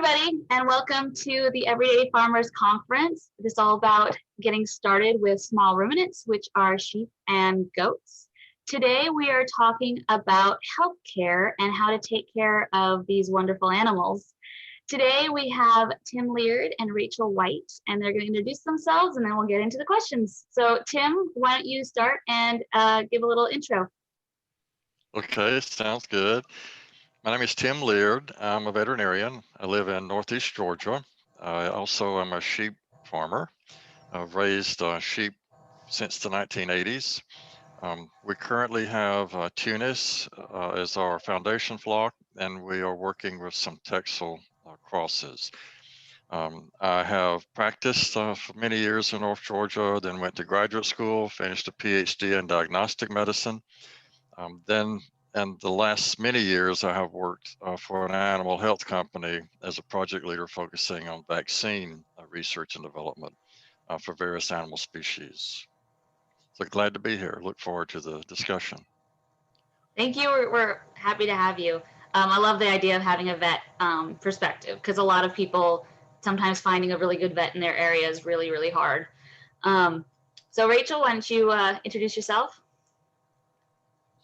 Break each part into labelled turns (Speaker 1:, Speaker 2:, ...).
Speaker 1: everybody, and welcome to the Everyday Farmers Conference. This is all about getting started with small ruminants, which are sheep and goats. Today, we are talking about healthcare and how to take care of these wonderful animals. Today, we have Tim Leard and Rachel White, and they're going to introduce themselves, and then we'll get into the questions. So, Tim, why don't you start and give a little intro?
Speaker 2: Okay, sounds good. My name is Tim Leard. I'm a veterinarian. I live in Northeast Georgia. I also am a sheep farmer. I've raised sheep since the 1980s. We currently have Tunis as our foundation flock, and we are working with some Texel crosses. I have practiced for many years in North Georgia, then went to graduate school, finished a PhD in diagnostic medicine. In the last many years, I have worked for an animal health company as a project leader focusing on vaccine research and development for various animal species. So glad to be here. Look forward to the discussion.
Speaker 1: Thank you. We're happy to have you. I love the idea of having a vet perspective because a lot of people sometimes finding a really good vet in their area is really, really hard. So Rachel, why don't you introduce yourself?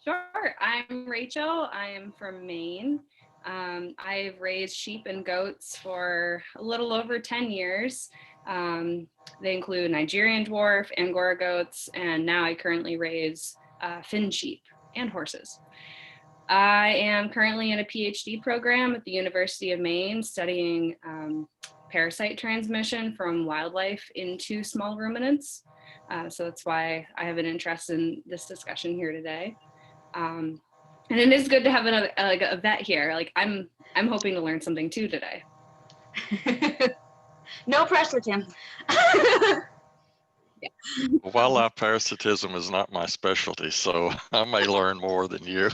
Speaker 3: Sure. I'm Rachel. I am from Maine. I've raised sheep and goats for a little over 10 years. They include Nigerian dwarf, Angora goats, and now I currently raise Finn sheep and horses. I am currently in a PhD program at the University of Maine studying parasite transmission from wildlife into small ruminants. So that's why I have an interest in this discussion here today. And it is good to have a vet here. Like I'm hoping to learn something too today.
Speaker 1: No pressure, Tim.
Speaker 2: Yeah. Wildlife parasitism is not my specialty, so I may learn more than you.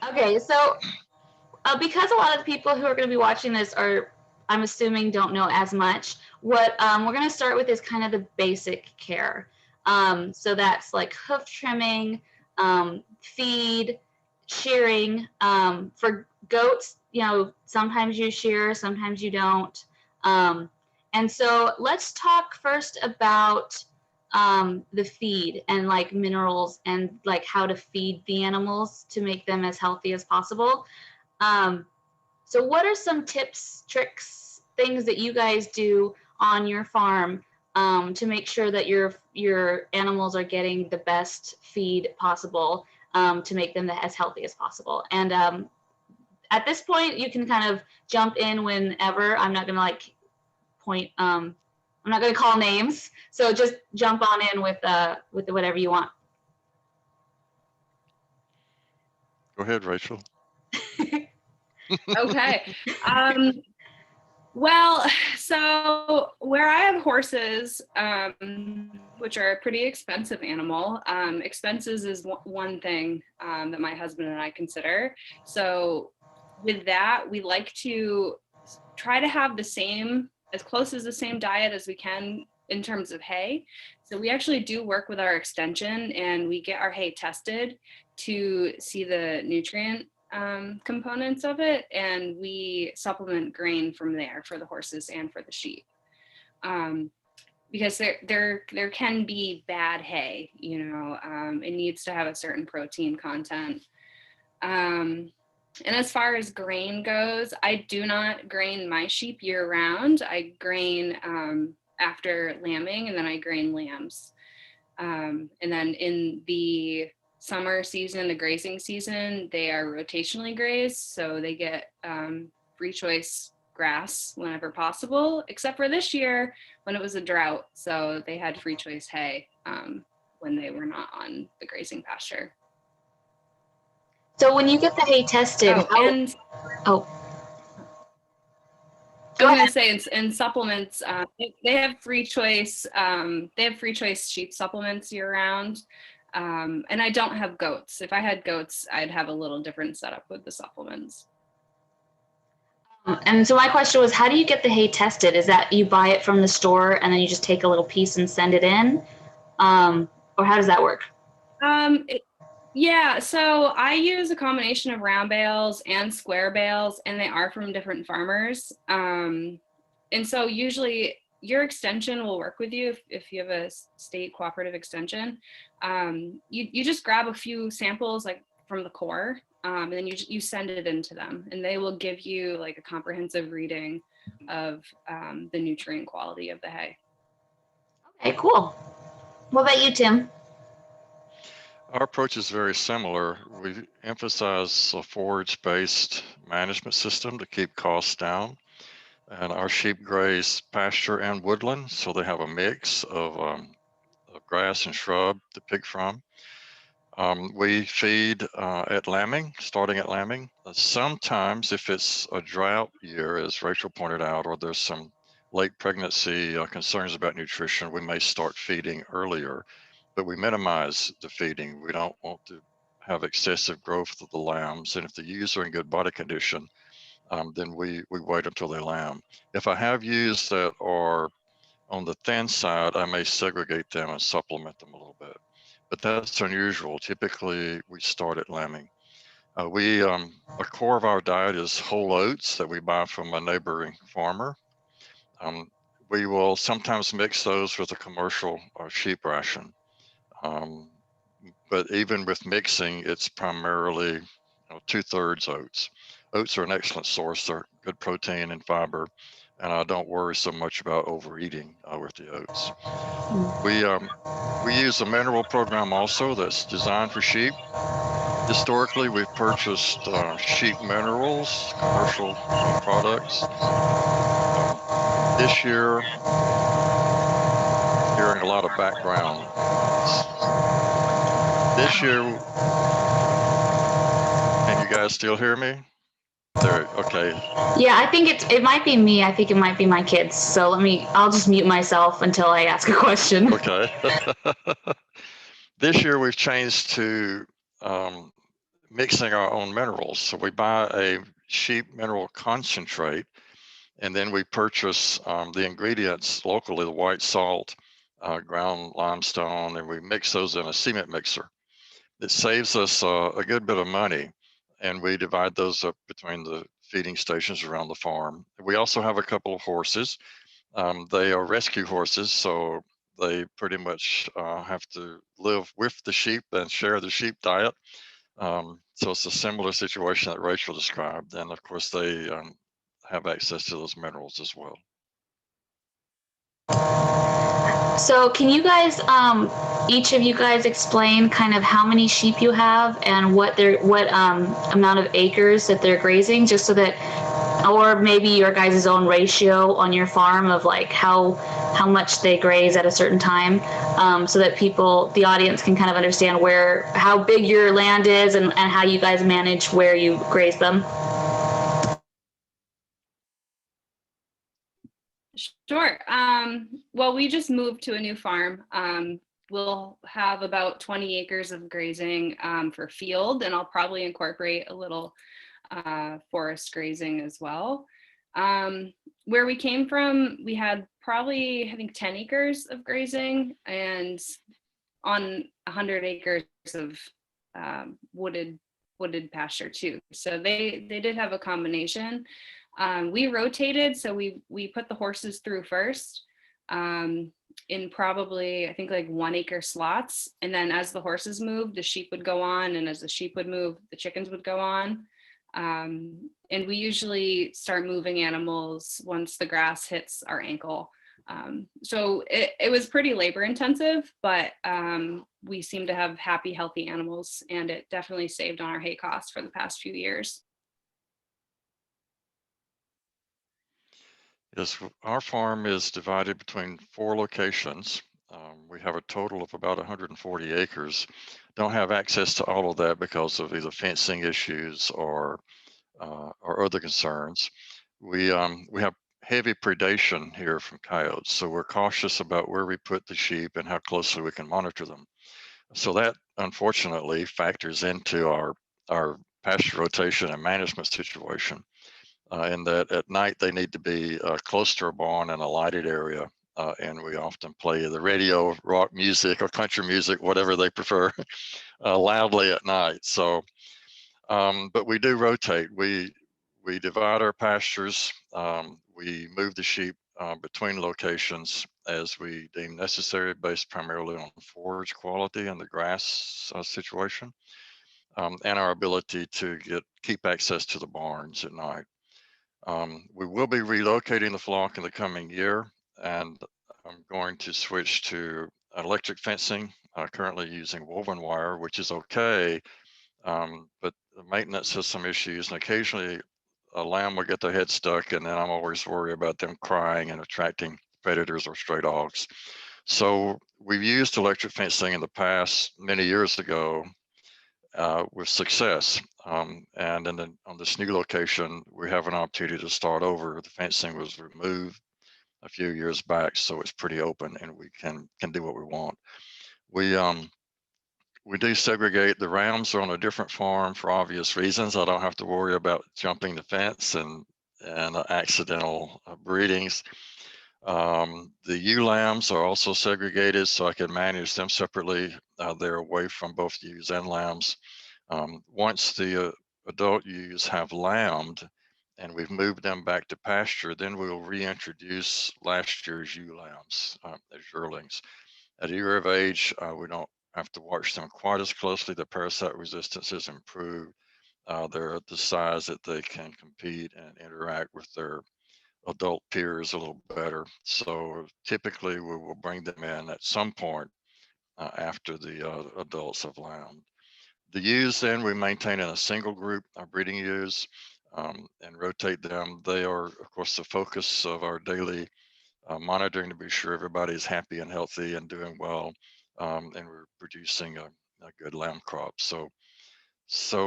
Speaker 1: Okay, so because a lot of the people who are going to be watching this are, I'm assuming, don't know as much, what we're going to start with is kind of the basic care. So that's like hoof trimming, feed, shearing. For goats, sometimes you shear, sometimes you don't. And so let's talk first about the feed and like minerals and like how to feed the animals to make them as healthy as possible. So what are some tips, tricks, things that you guys do on your farm to make sure that your animals are getting the best feed possible to make them as healthy as possible? And at this point, you can kind of jump in whenever. I'm not gonna I'm not gonna call names, so just jump on in with whatever you want.
Speaker 2: Go ahead, Rachel.
Speaker 3: Okay. Well, so where I have horses, which are a pretty expensive animal, expenses is one thing that my husband and I consider. So with that, we like to try to have as close as the same diet as we can in terms of hay. So we actually do work with our extension and we get our hay tested to see the nutrient components of it, and we supplement grain from there for the horses and for the sheep, because there can be bad hay. It needs to have a certain protein content. And as far as grain goes, I do not grain my sheep year round. I grain after lambing, and then I grain lambs, and then in the summer season, the grazing season, they are rotationally grazed, so they get free choice grass whenever possible, except for this year when it was a drought, so they had free choice hay when they were not on the grazing pasture.
Speaker 1: So when you get the hay tested,
Speaker 3: I was going to say in supplements, they have free choice. They have free choice sheep supplements year round. And I don't have goats. If I had goats, I'd have a little different setup with the supplements.
Speaker 1: And so my question was, how do you get the hay tested? Is that you buy it from the store and then you just take a little piece and send it in? Or how does that work?
Speaker 3: Yeah, so I use a combination of round bales and square bales, and they are from different farmers. And so usually your extension will work with you if you have a state cooperative extension. You just grab a few samples like from the core, and then you send it into them, and they will give you like a comprehensive reading of the nutrient quality of the hay.
Speaker 1: Okay, cool. What about you, Tim?
Speaker 2: Our approach is very similar. We emphasize a forage-based management system to keep costs down. And our sheep graze pasture and woodland, so they have a mix of grass and shrub to pick from. We feed at lambing, starting at lambing. Sometimes if it's a drought year, as Rachel pointed out, or there's some late pregnancy concerns about nutrition, we may start feeding earlier, but we minimize the feeding. We don't want to have excessive growth of the lambs. And if the ewes are in good body condition, then we wait until they lamb. If I have ewes that are on the thin side, I may segregate them and supplement them a little bit. But that's unusual. Typically, we start at lambing. A core of our diet is whole oats that we buy from a neighboring farmer. We will sometimes mix those with a commercial sheep ration. But even with mixing, it's primarily 2/3 oats. Oats are an excellent source. They're good protein and fiber, and I don't worry so much about overeating with the oats. We use a mineral program also that's designed for sheep. Historically, we've purchased sheep minerals, commercial products. This year, hearing a lot of background noise. This year, can you guys still hear me? There, okay.
Speaker 1: Yeah, I think it might be me. I think it might be my kids. So I'll just mute myself until I ask a question.
Speaker 2: Okay. This year we've changed to mixing our own minerals. So we buy a sheep mineral concentrate, and then we purchase the ingredients locally, the white salt, ground limestone, and we mix those in a cement mixer. It saves us a good bit of money, and we divide those up between the feeding stations around the farm. We also have a couple of horses. They are rescue horses, so they pretty much have to live with the sheep and share the sheep diet. So it's a similar situation that Rachel described, and of course they have access to those minerals as well.
Speaker 1: So can you guys, each of you guys, explain kind of how many sheep you have and what amount of acres that they're grazing, just so that, or maybe your guys' own ratio on your farm of like how much they graze at a certain time, so that the audience can kind of understand how big your land is and how you guys manage where you graze them.
Speaker 3: Sure. Well, we just moved to a new farm. We'll have about 20 acres of grazing for field, and I'll probably incorporate a little forest grazing as well. Where we came from, we had probably, I think, 10 acres of grazing and on 100 acres of wooded pasture too. So they did have a combination. We rotated, so we put the horses through first in probably, I think, like 1 acre slots. And then as the horses moved, the sheep would go on. And as the sheep would move, the chickens would go on. And we usually start moving animals once the grass hits our ankle. So it was pretty labor intensive, but we seem to have happy, healthy animals, and it definitely saved on our hay costs for the past few years.
Speaker 2: Yes, our farm is divided between 4 locations. We have a total of about 140 acres. Don't have access to all of that because of either fencing issues or other concerns. We have heavy predation here from coyotes, so we're cautious about where we put the sheep and how closely we can monitor them. So that unfortunately factors into our pasture rotation and management situation. In that at night they need to be close to a barn in a lighted area, and we often play the radio, rock music, or country music, whatever they prefer, loudly at night. So, but we do rotate. We divide our pastures. We move the sheep between locations as we deem necessary, based primarily on forage quality and the grass situation, and our ability to keep access to the barns at night. We will be relocating the flock in the coming year, and I'm going to switch to electric fencing, currently using woven wire, which is okay, but the maintenance has some issues, and occasionally a lamb will get their head stuck, and then I'm always worried about them crying and attracting predators or stray dogs. So we've used electric fencing in the past, many years ago, with success. And on this new location, we have an opportunity to start over. The fencing was removed a few years back, so it's pretty open, and we can do what we want. We do segregate. The rams are on a different farm for obvious reasons. I don't have to worry about jumping the fence and accidental breedings. The ewe lambs are also segregated, so I can manage them separately. They're away from both ewes and lambs. Once the adult ewes have lambed and we've moved them back to pasture, then we'll reintroduce last year's ewe lambs as yearlings. At a year of age, we don't have to watch them quite as closely. The parasite resistance is improved. They're at the size that they can compete and interact with their adult peers a little better. So typically we will bring them in at some point after the adults have lambed. The ewes then we maintain in a single group, our breeding ewes, and rotate them. They are, of course, the focus of our daily monitoring to be sure everybody is happy and healthy and doing well, and we're producing a good lamb crop. So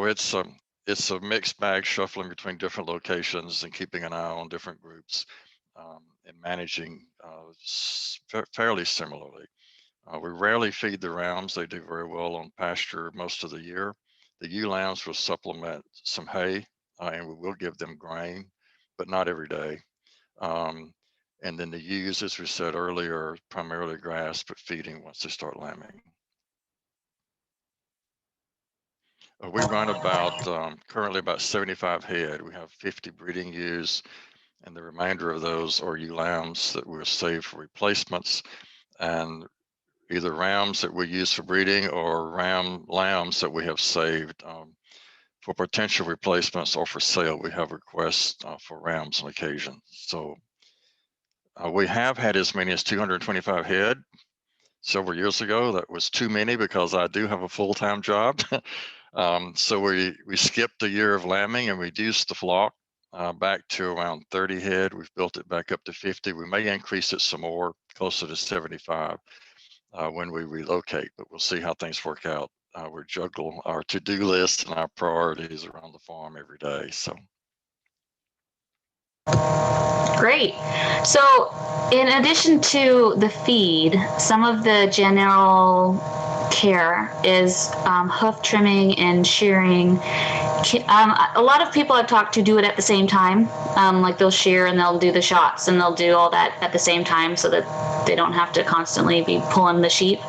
Speaker 2: it's a mixed bag, shuffling between different locations and keeping an eye on different groups, and managing fairly similarly. We rarely feed the rams. They do very well on pasture most of the year. The ewe lambs will supplement some hay, and we will give them grain, but not every day. And then the ewes, as we said earlier, primarily grass, but feeding once they start lambing. We run currently about 75 head. We have 50 breeding ewes, and the remainder of those are ewe lambs that we'll save for replacements, and either rams that we use for breeding or ram lambs that we have saved for potential replacements or for sale. We have requests for rams on occasion. So we have had as many as 225 head several years ago. That was too many because I do have a full-time job. So we skipped a year of lambing and reduced the flock back to around 30 head. We've built it back up to 50. We may increase it some more, closer to 75 when we relocate, but we'll see how things work out. We juggle our to-do list and our priorities around the farm every day. So.
Speaker 1: Great. So in addition to the feed, some of the general care is hoof trimming and shearing. A lot of people I've talked to do it at the same time. Like they'll shear and they'll do the shots and they'll do all that at the same time so that they don't have to constantly be pulling the sheep.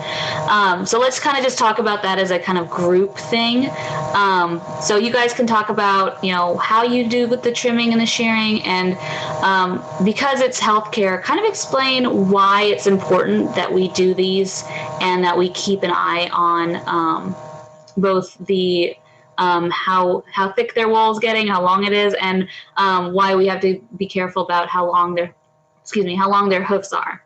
Speaker 1: So let's kind of just talk about that as a kind of group thing. So you guys can talk about, how you do with the trimming and the shearing, and because it's healthcare, kind of explain why it's important that we do these and that we keep an eye on both the how thick their wool is getting, how long it is, and why we have to be careful about how long their hoofs are.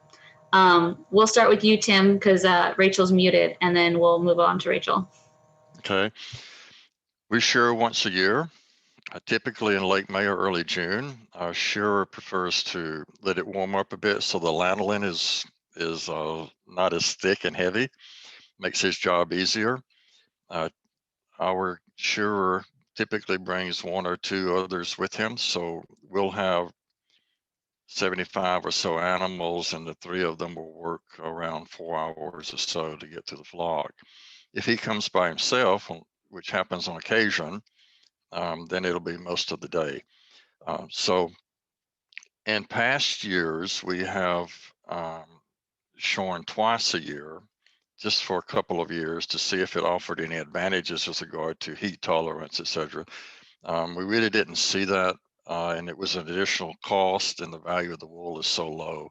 Speaker 1: We'll start with you, Tim, because Rachel's muted, and then we'll move on to Rachel.
Speaker 2: Okay. We shear once a year, typically in late May or early June. Our shearer prefers to let it warm up a bit so the lanolin is not as thick and heavy, makes his job easier. Our shearer typically brings one or two others with him, so we'll have 75 or so animals, and the three of them will work around 4 hours or so to get to the flock. If he comes by himself, which happens on occasion, then it'll be most of the day. So in past years, we have shorn twice a year, just for a couple of years, to see if it offered any advantages with regard to heat tolerance, etc. We really didn't see that, and it was an additional cost, and the value of the wool is so low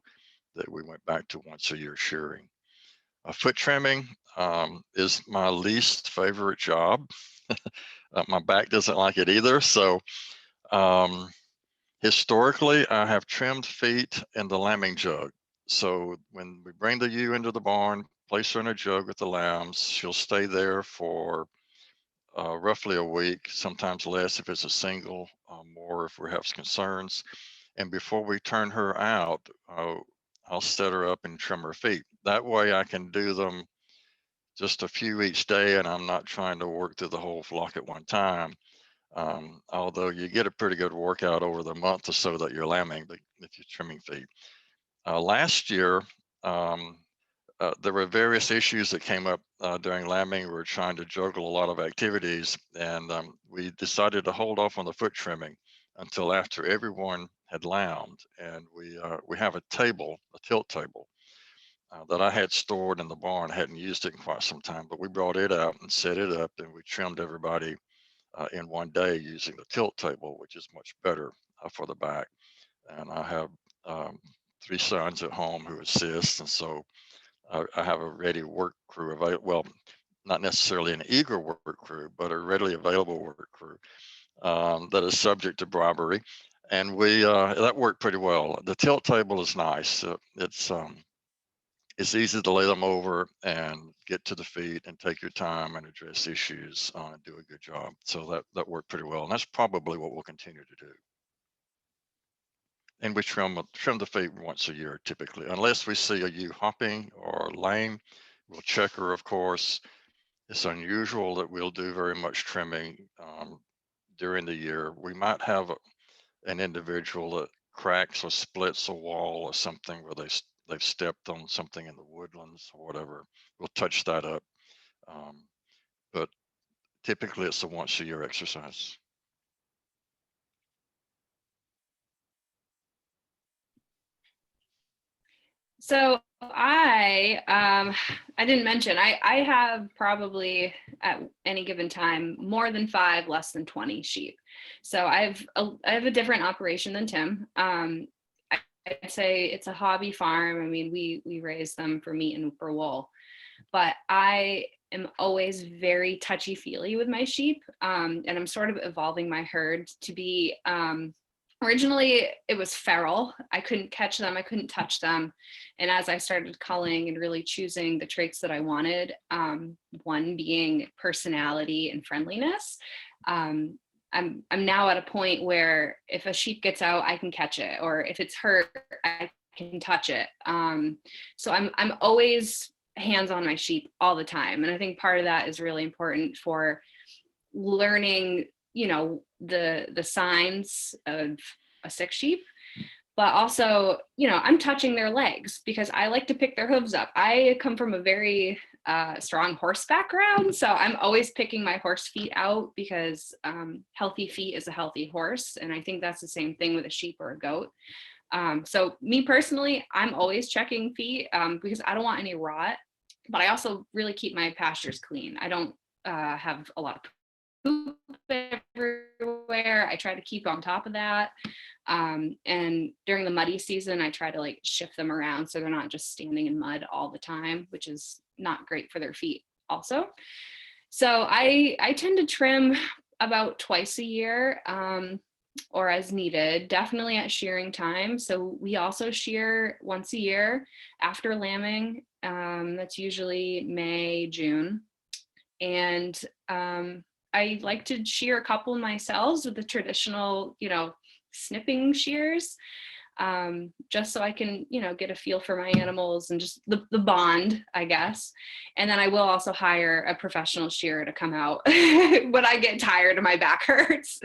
Speaker 2: that we went back to once a year shearing. Foot trimming is my least favorite job. My back doesn't like it either. So historically, I have trimmed feet in the lambing jug. So when we bring the ewe into the barn, place her in a jug with the lambs, she'll stay there for roughly a week, sometimes less if it's a single, more if we have concerns. And before we turn her out, I'll set her up and trim her feet. That way I can do them just a few each day, and I'm not trying to work through the whole flock at one time. Although you get a pretty good workout over the month or so that you're lambing, if you're trimming feet. Last year, there were various issues that came up during lambing. We were trying to juggle a lot of activities, and we decided to hold off on the foot trimming until after everyone had lambed. And we have a table, a tilt table, that I had stored in the barn. I hadn't used it in quite some time, but we brought it out and set it up, and we trimmed everybody in one day using the tilt table, which is much better for the back. And I have 3 sons at home who assist, and so I have a ready work crew available. Well, not necessarily an eager work crew, but a readily available work crew that is subject to bribery. And that worked pretty well. The tilt table is nice. It's easy to lay them over and get to the feet and take your time and address issues and do a good job. So that worked pretty well. And that's probably what we'll continue to do. And we trim the feet once a year typically, unless we see a ewe hopping or lame. We'll check her, of course. It's unusual that we'll do very much trimming during the year. We might have an individual that cracks or splits a wall or something where they've stepped on something in the woodlands or whatever. We'll touch that up. But typically it's a once a year exercise.
Speaker 3: So I didn't mention, I have probably at any given time more than 5, less than 20 sheep. So I have a different operation than Tim. I'd say it's a hobby farm. I mean, we raise them for meat and for wool, but I am always very touchy-feely with my sheep, and I'm sort of evolving my herd to be. Originally, it was feral. I couldn't catch them. I couldn't touch them. And as I started culling and really choosing the traits that I wanted, one being personality and friendliness, I'm now at a point where if a sheep gets out, I can catch it, or if it's hurt, I can touch it. So I'm always hands on my sheep all the time. And I think part of that is really important for learning, the signs of a sick sheep, but also, I'm touching their legs because I like to pick their hooves up. I come from a very strong horse background, so I'm always picking my horse feet out because healthy feet is a healthy horse, and I think that's the same thing with a sheep or a goat. So me personally, I'm always checking feet because I don't want any rot, but I also really keep my pastures clean. I don't have a lot of poop everywhere. I try to keep on top of that. And during the muddy season, I try to shift them around so they're not just standing in mud all the time, which is not great for their feet also. So I tend to trim about twice a year, or as needed, definitely at shearing time. So we also shear once a year after lambing. That's usually May, June. And I like to shear a couple myself with the traditional, snipping shears, just so I can, get a feel for my animals and just the bond, I guess. And then I will also hire a professional shearer to come out when I get tired and my back hurts.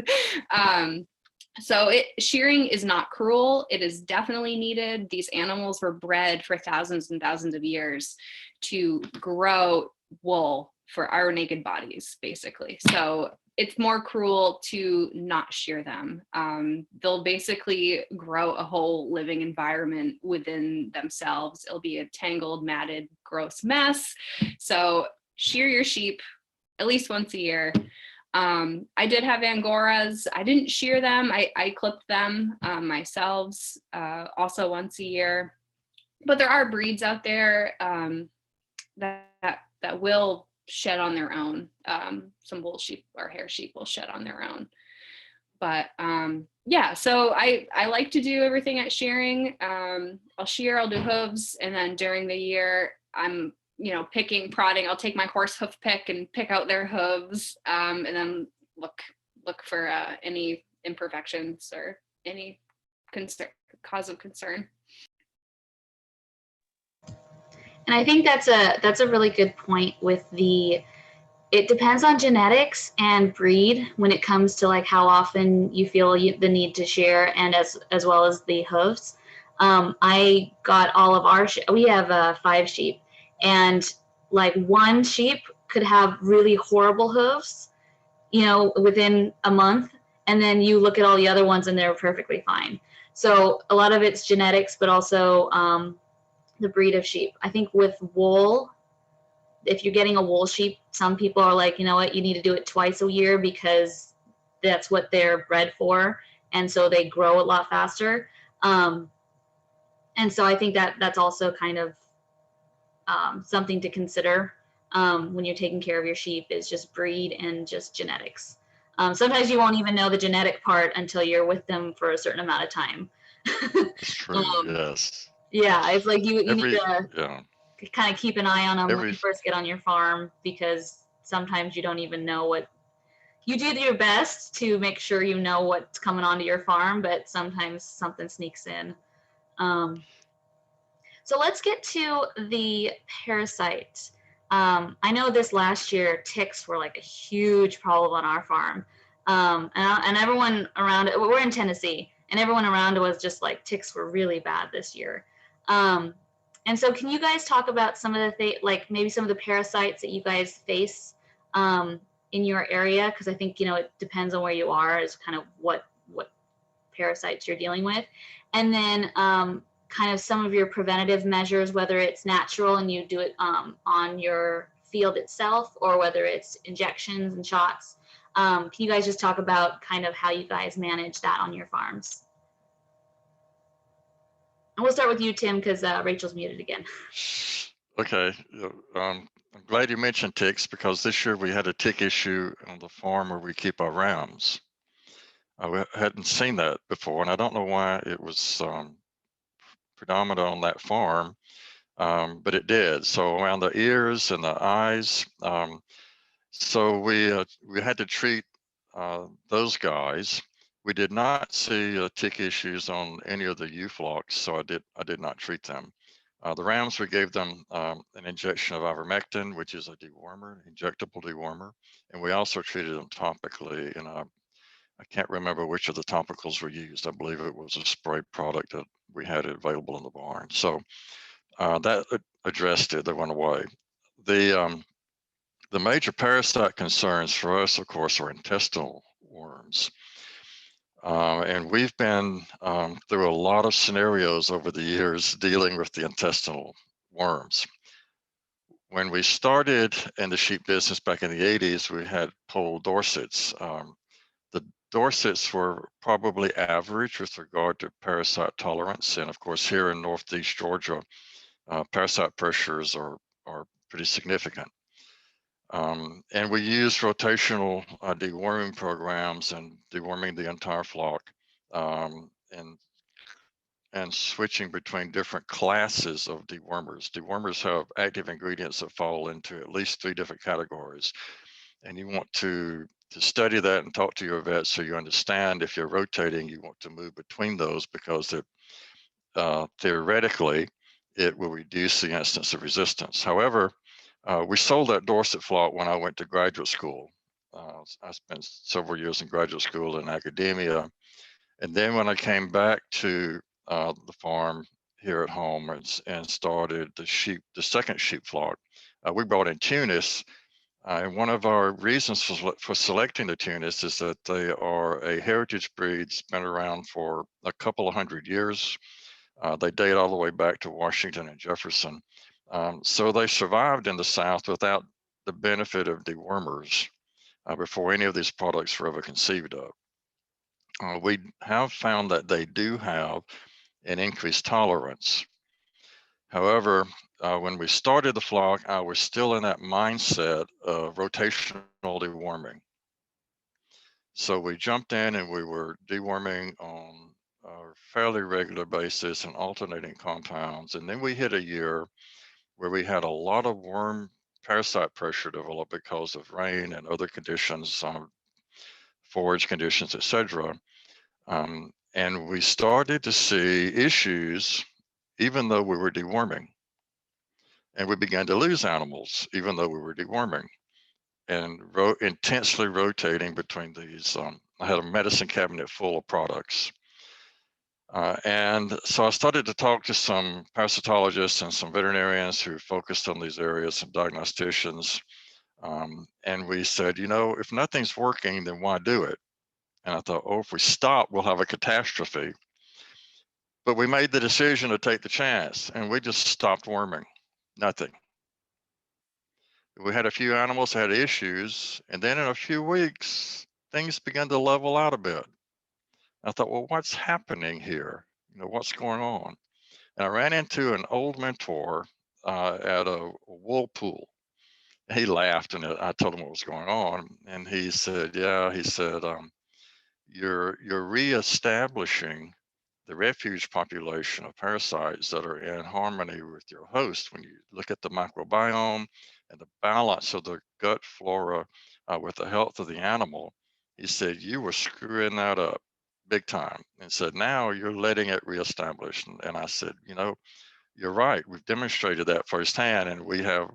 Speaker 3: So shearing is not cruel. It is definitely needed. These animals were bred for thousands and thousands of years to grow wool for our naked bodies, basically. So it's more cruel to not shear them. They'll basically grow a whole living environment within themselves. It'll be a tangled, matted, gross mess. So shear your sheep at least once a year. I did have Angoras. I didn't shear them. I clipped them myself, also once a year. But there are breeds out there that will shed on their own. Some bull sheep or hair sheep will shed on their own. But yeah, so I like to do everything at shearing. I'll shear, I'll do hooves, and then during the year, I'm picking, prodding. I'll take my horse hoof pick and pick out their hooves, and then look for any imperfections or any cause of concern.
Speaker 1: And I think that's a really good point with it depends on genetics and breed when it comes to like how often you feel the need to shear, and as well as the hooves. I got all of we have 5 sheep, and like one sheep could have really horrible hooves, within a month, and then you look at all the other ones and they're perfectly fine. So a lot of it's genetics, but also the breed of sheep. I think with wool, if you're getting a wool sheep, some people are like, you know what, you need to do it twice a year because that's what they're bred for, and so they grow a lot faster. And so I think that's also kind of something to consider when you're taking care of your sheep, is just breed and just genetics. Sometimes you won't even know the genetic part until you're with them for a certain amount of time.
Speaker 2: It's true. Yes.
Speaker 1: Yeah, it's like you need to
Speaker 2: yeah.
Speaker 1: kind of keep an eye on them when you first get on your farm, because sometimes you don't even know what you do your best to make sure you know what's coming onto your farm, but sometimes something sneaks in. So let's get to the parasite. I know this last year, ticks were like a huge problem on our farm. And everyone around it, we're in Tennessee, and everyone around it was just like, ticks were really bad this year. And so can you guys talk about some of the like maybe some of the parasites that you guys face in your area? Because I think, it depends on where you are as kind of what parasites you're dealing with. And then kind of some of your preventative measures, whether it's natural and you do it on your field itself, or whether it's injections and shots. Can you guys just talk about kind of how you guys manage that on your farms? And we'll start with you, Tim, because Rachel's muted again.
Speaker 2: Okay. I'm glad you mentioned ticks, because this year we had a tick issue on the farm where we keep our rams. We hadn't seen that before, and I don't know why it was predominant on that farm, but it did. So around the ears and the eyes. So we had to treat those guys. We did not see tick issues on any of the ewe flocks, so I did not treat them. The rams, we gave them an injection of ivermectin, which is a dewormer, injectable dewormer, and we also treated them topically. And I can't remember which of the topicals we used. I believe it was a spray product that we had available in the barn. So that addressed it. They went away. The major parasite concerns for us, of course, are intestinal worms. And we've been through a lot of scenarios over the years dealing with the intestinal worms. When we started in the sheep business back in the 80s, we had pole Dorsets. The Dorsets were probably average with regard to parasite tolerance. And of course, here in Northeast Georgia, parasite pressures are pretty significant. And we use rotational deworming programs and deworming the entire flock, and switching between different classes of dewormers. Dewormers have active ingredients that fall into at least 3 different categories. And you want to study that and talk to your vet so you understand if you're rotating, you want to move between those, because theoretically, it will reduce the instance of resistance. However, we sold that Dorset flock when I went to graduate school. I spent several years in graduate school in academia. And then when I came back to the farm here at home and started the second sheep flock, we brought in Tunis And one of our reasons for selecting the Tunis is that they are a heritage breed. It's been around for a couple of hundred years. They date all the way back to Washington and Jefferson. So they survived in the South without the benefit of dewormers before any of these products were ever conceived of. We have found that they do have an increased tolerance. However, when we started the flock, I was still in that mindset of rotational deworming. So we jumped in and we were deworming on a fairly regular basis and alternating compounds. And then we hit a year where we had a lot of worm parasite pressure develop because of rain and other conditions, forage conditions, etc. And we started to see issues even though we were deworming. And we began to lose animals even though we were deworming and intensely rotating between these. I had a medicine cabinet full of products. And so I started to talk to some parasitologists and some veterinarians who focused on these areas, some diagnosticians. And we said, you know, if nothing's working, then why do it? And I thought, oh, if we stop, we'll have a catastrophe. But we made the decision to take the chance and we just stopped worming, nothing. We had a few animals that had issues, and then in a few weeks, things began to level out a bit. I thought, well, what's happening here? You know, what's going on? And I ran into an old mentor at a wool pool. He laughed, and I told him what was going on, and he said, "Yeah," he said, "you're reestablishing the refuge population of parasites that are in harmony with your host. When you look at the microbiome and the balance of the gut flora with the health of the animal," he said, "you were screwing that up big time." And said, "Now you're letting it reestablish." And I said, "You know, you're right. We've demonstrated that firsthand, and we have,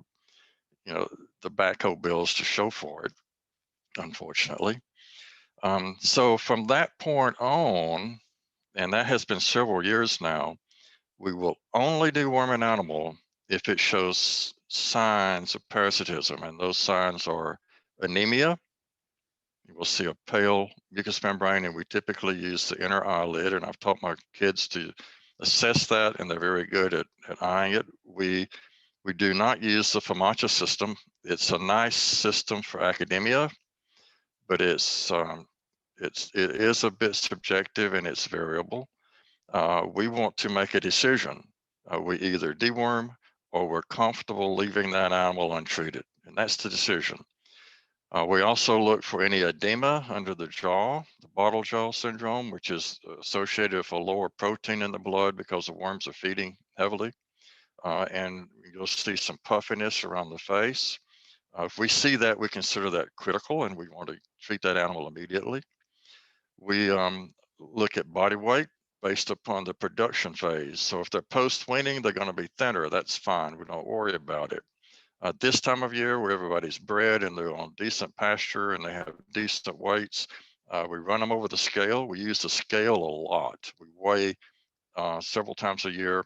Speaker 2: you know, the backhoe bills to show for it, unfortunately." So from that point on, and that has been several years now, we will only deworm an animal if it shows signs of parasitism, and those signs are anemia. You will see a pale mucous membrane, and we typically use the inner eyelid, and I've taught my kids to assess that, and they're very good at eyeing it. We do not use the FAMACHA system. It's a nice system for academia, but it is a bit subjective and it's variable. We want to make a decision. We either deworm or we're comfortable leaving that animal untreated, and that's the decision. We also look for any edema under the jaw, the bottle jaw syndrome, which is associated with a lower protein in the blood because the worms are feeding heavily. And you'll see some puffiness around the face. If we see that, we consider that critical and we want to treat that animal immediately. We look at body weight based upon the production phase. So if they're post-weaning, they're going to be thinner. That's fine. We don't worry about it. This time of year where everybody's bred and they're on decent pasture and they have decent weights, we run them over the scale. We use the scale a lot. We weigh several times a year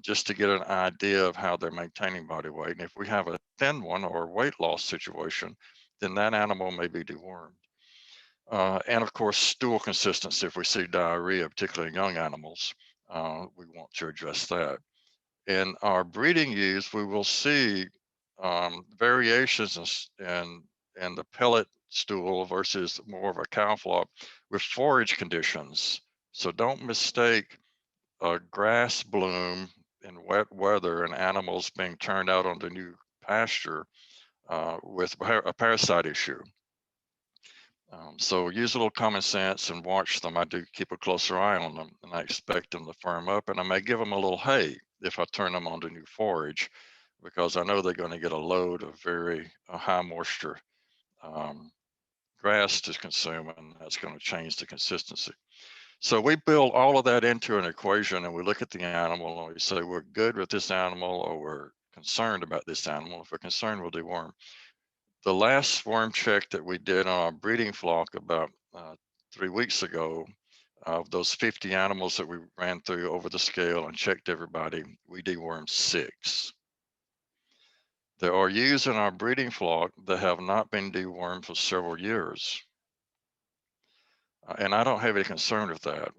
Speaker 2: just to get an idea of how they're maintaining body weight. And if we have a thin one or a weight loss situation, then that animal may be dewormed. And of course, stool consistency. If we see diarrhea, particularly in young animals, we want to address that. In our breeding ewes, we will see variations in the pellet stool versus more of a cow flock with forage conditions. So don't mistake a grass bloom in wet weather and animals being turned out onto new pasture with a parasite issue. So use a little common sense and watch them. I do keep a closer eye on them, and I expect them to firm up. And I may give them a little hay if I turn them onto new forage, because I know they're going to get a load of very high moisture grass to consume, and that's going to change the consistency. So we build all of that into an equation, and we look at the animal and we say we're good with this animal or we're concerned about this animal. If we're concerned, we'll deworm. The last worm check that we did on our breeding flock about 3 weeks ago, of those 50 animals that we ran through, over the scale and checked everybody, we dewormed 6. There are ewes in our breeding flock that have not been dewormed for several years. And I don't have any concern with that.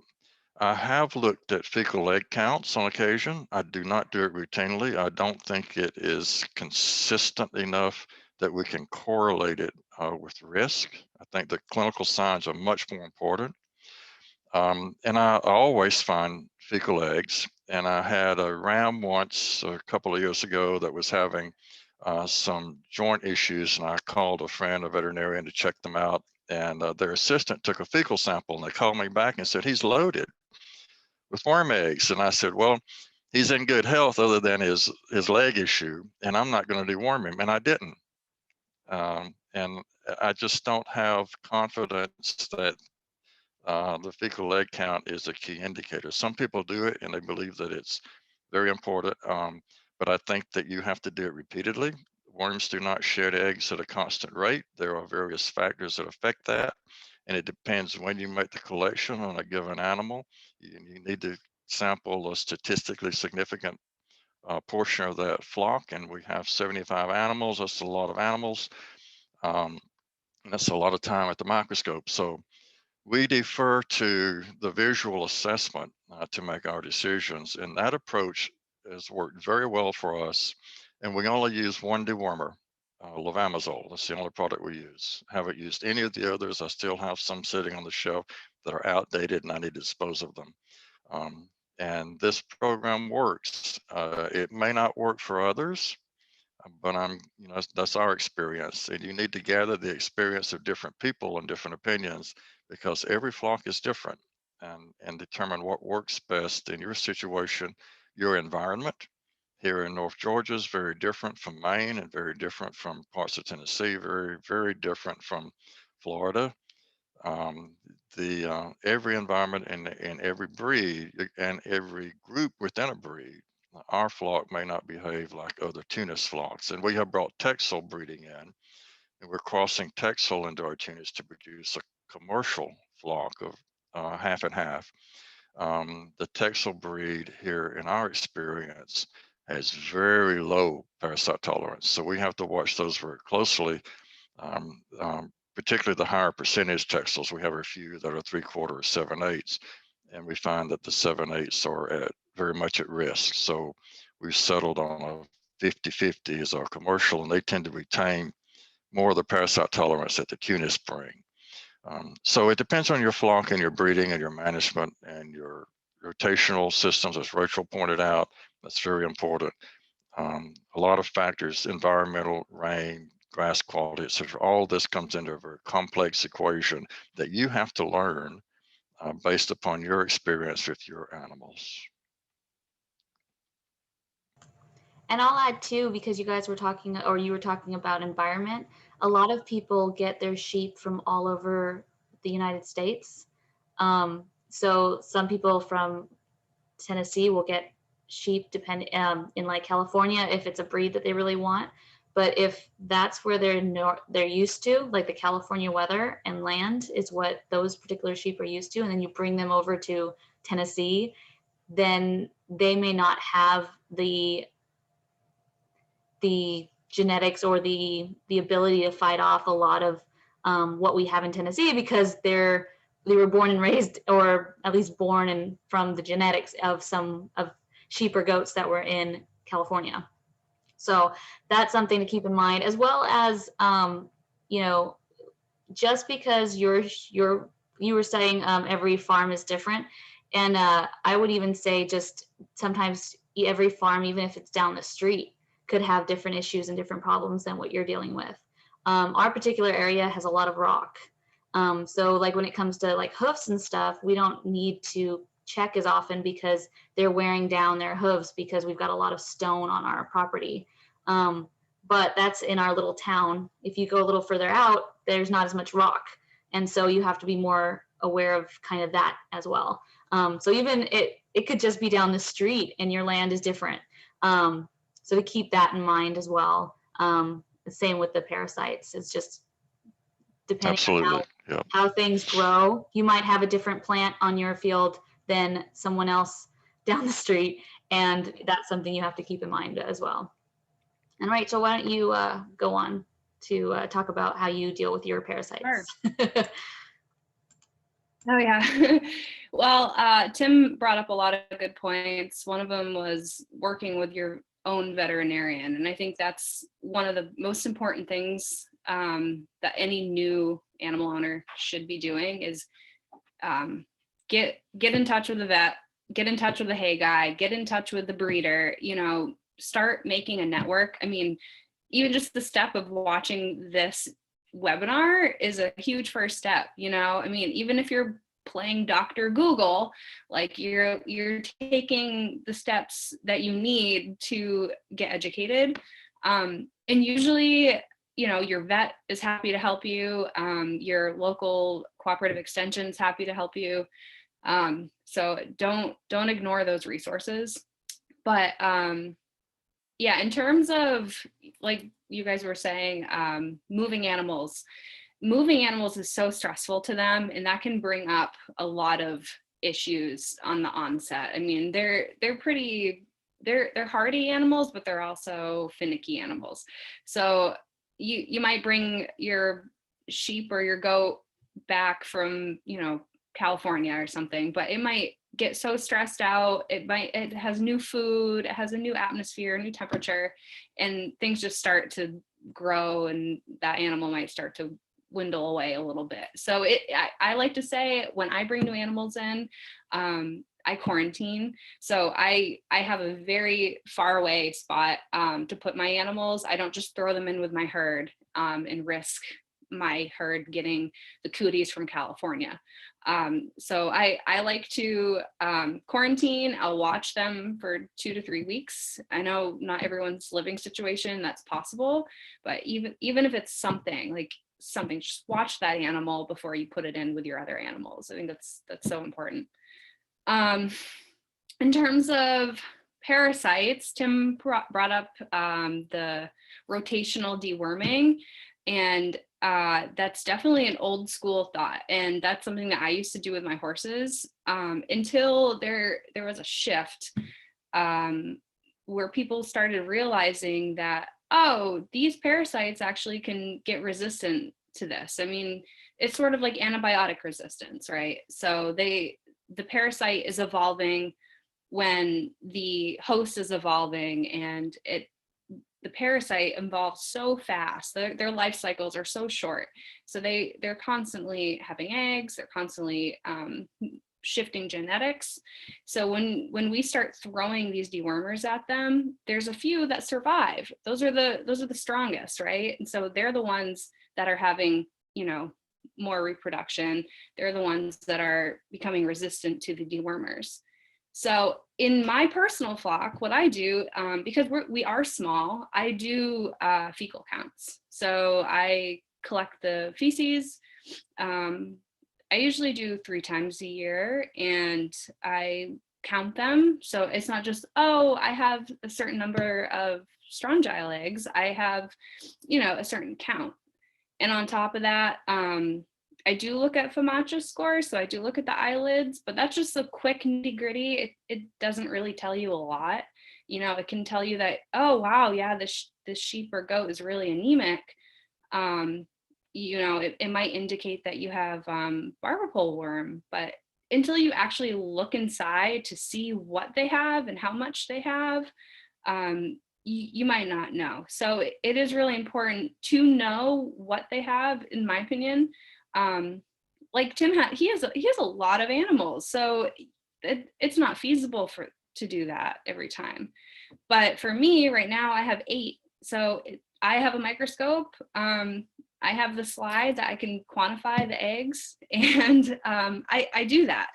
Speaker 2: I have looked at fecal egg counts on occasion. I do not do it routinely. I don't think it is consistent enough that we can correlate it with risk. I think the clinical signs are much more important. And I always find fecal eggs. And I had a ram once a couple of years ago that was having some joint issues, and I called a friend, a veterinarian, to check them out. And their assistant took a fecal sample, and they called me back and said, he's loaded with worm eggs. And I said, well, he's in good health other than his leg issue, and I'm not going to deworm him. And I didn't. And I just don't have confidence that the fecal egg count is a key indicator. Some people do it and they believe that it's very important, but I think that you have to do it repeatedly. Worms do not shed eggs at a constant rate. There are various factors that affect that, and it depends when you make the collection on a given animal. You need to sample a statistically significant portion of that flock, and we have 75 animals. That's a lot of animals. And that's a lot of time at the microscope. So we defer to the visual assessment to make our decisions, and that approach has worked very well for us. And we only use one dewormer, levamisole. That's the only product we use. Haven't used any of the others. I still have some sitting on the shelf that are outdated, and I need to dispose of them. And this program works. It may not work for others, but that's our experience, and you need to gather the experience of different people and different opinions, because every flock is different, and determine what works best in your situation. Your environment here in North Georgia is very different from Maine, and very different from parts of Tennessee, very, very different from Florida. um, every environment and every breed and every group within a breed, our flock may not behave like other Tunis flocks. And we have brought Texel breeding in, and we're crossing Texel into our Tunis to produce a commercial flock of half and half. The Texel breed here, in our experience, has very low parasite tolerance. So we have to watch those very closely, particularly the higher percentage Texels. We have a few that are 3/4 or 7/8, and we find that the 7/8 are very much at risk. So we've settled on a 50-50 as our commercial, and they tend to retain more of the parasite tolerance that the Tunis bring. So it depends on your flock and your breeding and your management and your rotational systems, as Rachel pointed out. That's very important. A lot of factors, environmental, rain, grass quality, etc. All this comes into a very complex equation that you have to learn based upon your experience with your animals.
Speaker 1: And I'll add too, because you guys were talking, or you were talking about environment. A lot of people get their sheep from all over the United States. So some people from Tennessee will get sheep in like California if it's a breed that they really want. But if that's where they're used to, like the California weather and land is what those particular sheep are used to, and then you bring them over to Tennessee, then they may not have the genetics or the ability to fight off a lot of what we have in Tennessee, because they were born and raised, or at least born and from the genetics of some of sheep or goats that were in California. So that's something to keep in mind, as well as just because you were saying every farm is different, and I would even say just sometimes every farm, even if it's down the street, could have different issues and different problems than what you're dealing with. Our particular area has a lot of rock. So like when it comes to like hoofs and stuff, we don't need to check as often because they're wearing down their hooves because we've got a lot of stone on our property. But that's in our little town. If you go a little further out, there's not as much rock. And so you have to be more aware of kind of that as well. So even it could just be down the street and your land is different. So to keep that in mind as well. The same with the parasites. It's just depending
Speaker 2: Absolutely.
Speaker 1: on how things grow. You might have a different plant on your field than someone else down the street, and that's something you have to keep in mind as well. And Rachel, why don't you go on to talk about how you deal with your parasites?
Speaker 3: Sure. Oh yeah. Well, Tim brought up a lot of good points. One of them was working with your own veterinarian. And I think that's one of the most important things that any new animal owner should be doing is get in touch with the vet, get in touch with the hay guy, get in touch with the breeder, start making a network. I mean, even just the step of watching this webinar is a huge first step. I mean, even if you're playing Dr. Google, like you're taking the steps that you need to get educated. And usually, your vet is happy to help you. Your local cooperative extension is happy to help you. So don't ignore those resources. But yeah, in terms of, like you guys were saying, moving animals is so stressful to them, and that can bring up a lot of issues on the onset. I mean, they're hardy animals, but they're also finicky animals. So you might bring your sheep or your goat back from, California or something, but it might get so stressed out. It has new food, it has a new atmosphere, new temperature, and things just start to grow, and that animal might start to dwindle away a little bit. So I like to say, when I bring new animals in, I quarantine. So I have a very far away spot to put my animals. I don't just throw them in with my herd and risk my herd getting the cooties from California. So I like to quarantine. I'll watch them for 2 to 3 weeks. I know not everyone's living situation that's possible, but even if it's something, just watch that animal before you put it in with your other animals. I think that's so important. In terms of parasites, Tim brought up the rotational deworming, and that's definitely an old school thought, and that's something that I used to do with my horses until there was a shift where people started realizing that, oh, these parasites actually can get resistant to this. I mean, it's sort of like antibiotic resistance, right? So the parasite is evolving when the host is evolving, and the parasite evolves so fast. Their life cycles are so short. So they're constantly having eggs, they're constantly shifting genetics. So when we start throwing these dewormers at them, there's a few that survive. Those are the strongest, right? And so they're the ones that are having, more reproduction. They're the ones that are becoming resistant to the dewormers. So in my personal flock, what I do, because we are small, I do fecal counts. So I collect the feces. I usually do 3 times a year, and I count them. So it's not just, oh, I have a certain number of strongyle eggs. I have, a certain count. And on top of that, I do look at FOMACHA scores, so I do look at the eyelids, but that's just a quick nitty-gritty. It doesn't really tell you a lot. It can tell you that, oh wow, yeah, this sheep or goat is really anemic. It might indicate that you have barber pole worm, but until you actually look inside to see what they have and how much they have, you might not know. So it is really important to know what they have, in my opinion. Like Tim he has a lot of animals, so it's not feasible to do that every time. But for me right now, I have 8. So I have a microscope. I have the slide that I can quantify the eggs, and I do that.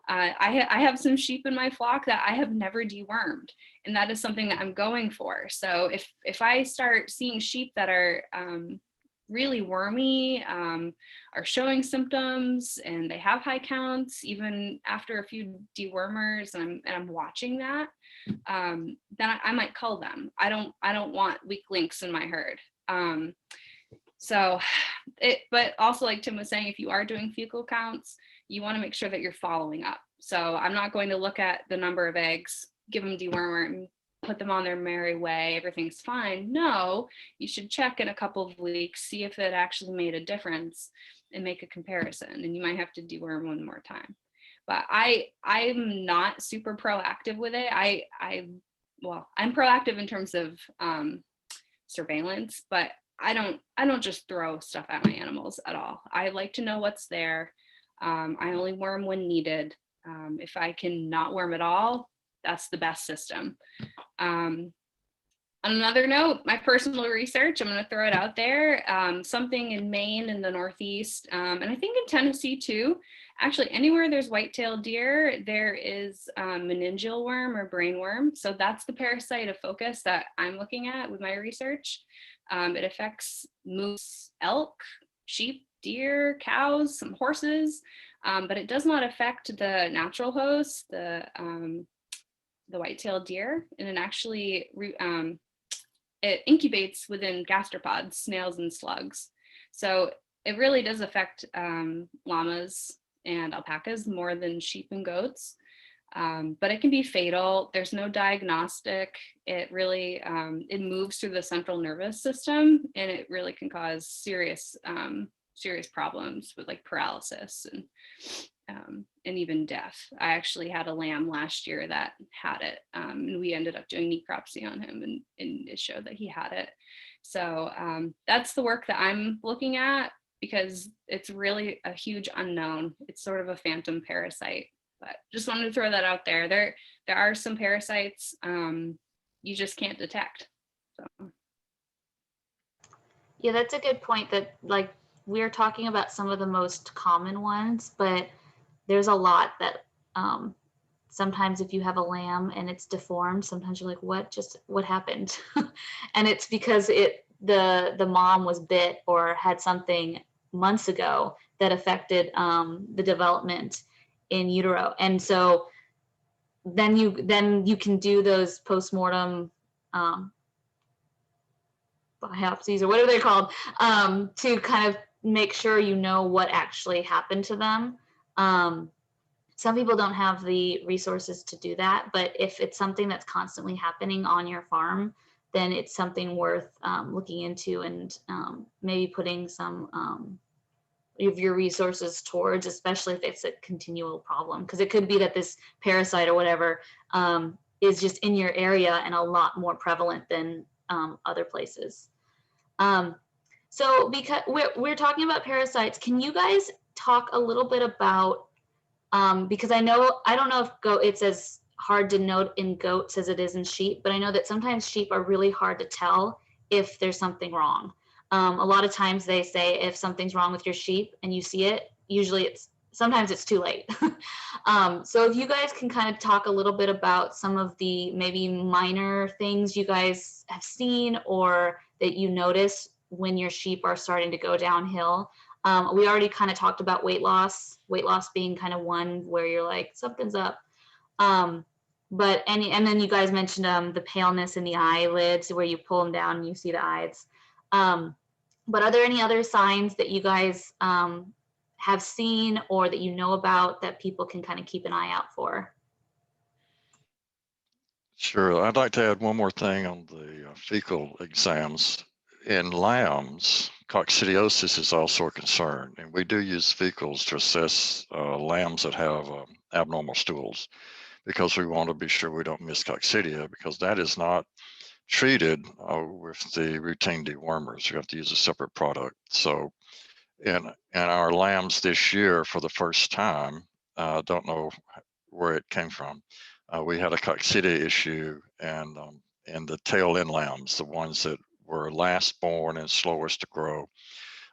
Speaker 3: I have some sheep in my flock that I have never dewormed, and that is something that I'm going for. So if I start seeing sheep that are really wormy, are showing symptoms, and they have high counts even after a few dewormers, and I'm watching that, then I might cull them. I don't want weak links in my herd. But also, like Tim was saying, if you are doing fecal counts, you want to make sure that you're following up. So I'm not going to look at the number of eggs, give them dewormer, and put them on their merry way, everything's fine. No, you should check in a couple of weeks, see if it actually made a difference and make a comparison. And you might have to deworm one more time. But I'm not super proactive with it. I'm proactive in terms of surveillance, but I don't just throw stuff at my animals at all. I like to know what's there. I only worm when needed. If I can not worm at all, that's the best system. On another note, my personal research, I'm going to throw it out there. Something in Maine in the Northeast, and I think in Tennessee too. Actually, anywhere there's white-tailed deer, there is meningeal worm or brain worm. So that's the parasite of focus that I'm looking at with my research. It affects moose, elk, sheep, deer, cows, some horses, but it does not affect the natural host, the white-tailed deer, and it actually it incubates within gastropods, snails and slugs. So it really does affect llamas and alpacas more than sheep and goats, but it can be fatal. There's no diagnostic. It really, it moves through the central nervous system, and it really can cause serious problems with like paralysis and even death. I actually had a lamb last year that had it, and we ended up doing necropsy on him, and it showed that he had it. So that's the work that I'm looking at, because it's really a huge unknown. It's sort of a phantom parasite, but just wanted to throw that out there. There are some parasites you just can't detect. So.
Speaker 1: Yeah, that's a good point, that like we're talking about some of the most common ones, but there's a lot that sometimes if you have a lamb and it's deformed, sometimes you're like, what happened? And it's because the mom was bit or had something months ago that affected the development in utero. And so then you can do those postmortem biopsies or whatever they're called, to kind of make sure you know what actually happened to them. Some people don't have the resources to do that, but if it's something that's constantly happening on your farm, then it's something worth looking into, and maybe putting some of your resources towards, especially if it's a continual problem, because it could be that this parasite or whatever is just in your area and a lot more prevalent than other places. So because we're talking about parasites, can you guys talk a little bit about, because I don't know if it's as hard to note in goats as it is in sheep, but I know that sometimes sheep are really hard to tell if there's something wrong. A lot of times they say if something's wrong with your sheep and you see it, usually sometimes it's too late. So if you guys can kind of talk a little bit about some of the maybe minor things you guys have seen or that you notice when your sheep are starting to go downhill. We already kind of talked about weight loss being kind of one where you're like, something's up. And then you guys mentioned the paleness in the eyelids where you pull them down and you see the eyes. But are there any other signs that you guys have seen or that you know about that people can kind of keep an eye out for?
Speaker 2: Sure. I'd like to add one more thing on the fecal exams. In lambs, coccidiosis is also a concern, and we do use fecals to assess lambs that have abnormal stools, because we want to be sure we don't miss coccidia, because that is not treated with the routine dewormers. You have to use a separate product. So in our lambs this year, for the first time, don't know where it came from, we had a coccidia issue, and in the tail end lambs, the ones that were last born and slowest to grow,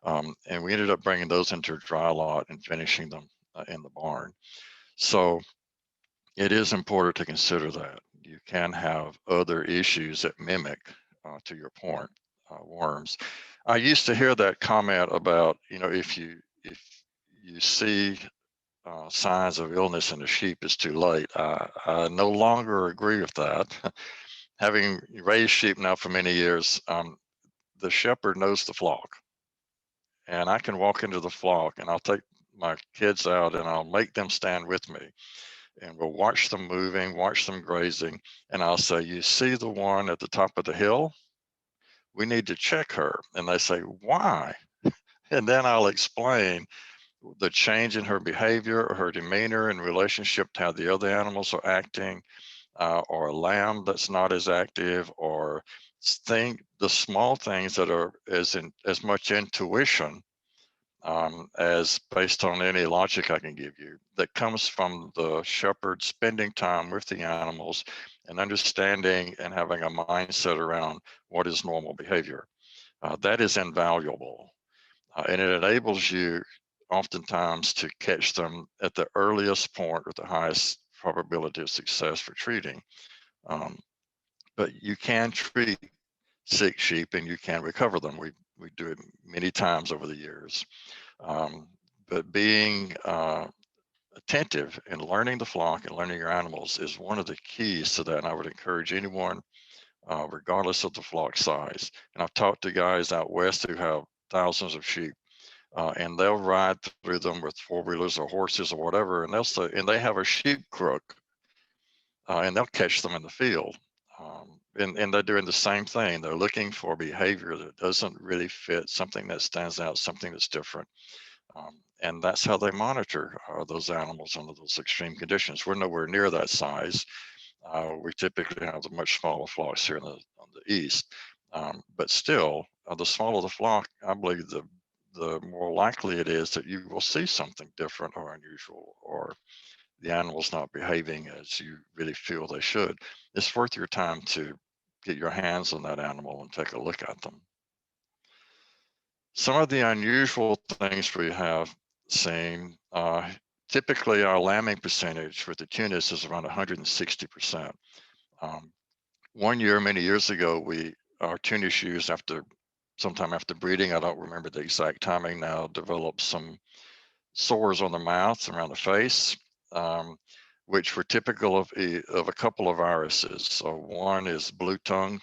Speaker 2: and we ended up bringing those into a dry lot and finishing them in the barn. So it is important to consider that you can have other issues that mimic, to your point, worms. I used to hear that comment about, if you see signs of illness in the sheep, it's too late. I no longer agree with that. Having raised sheep now for many years, the shepherd knows the flock, and I can walk into the flock and I'll take my kids out and I'll make them stand with me. and we'll watch them moving, watch them grazing. And I'll say, you see the one at the top of the hill? We need to check her. And they say, why? And then I'll explain the change in her behavior or her demeanor in relationship to how the other animals are acting, or a lamb that's not as active, or the small things that are as much intuition as based on any logic I can give you, that comes from the shepherd spending time with the animals and understanding and having a mindset around what is normal behavior. That is invaluable. And it enables you oftentimes to catch them at the earliest point with the highest probability of success for treating. But you can treat sick sheep and you can recover them. We do it many times over the years. But being attentive and learning the flock and learning your animals is one of the keys to that. And I would encourage anyone, regardless of the flock size. And I've talked to guys out west who have thousands of sheep, and they'll ride through them with four-wheelers or horses or whatever, and they'll say, and they have a sheep crook, and they'll catch them in the field. And they're doing the same thing. They're looking for behavior that doesn't really fit, something that stands out, something that's different. And that's how they monitor those animals under those extreme conditions. We're nowhere near that size. We typically have the much smaller flocks here on the east. But still, the smaller the flock, I believe the more likely it is that you will see something different or unusual, or the animal's not behaving as you really feel they should. It's worth your time to get your hands on that animal and take a look at them. Some of the unusual things we have seen, typically our lambing percentage with the tunis is around 160%. One year, many years ago, our tunis ewes, sometime after breeding, I don't remember the exact timing now, developed some sores on the mouth, around the face, which were typical of a couple of viruses. So one is blue tongue,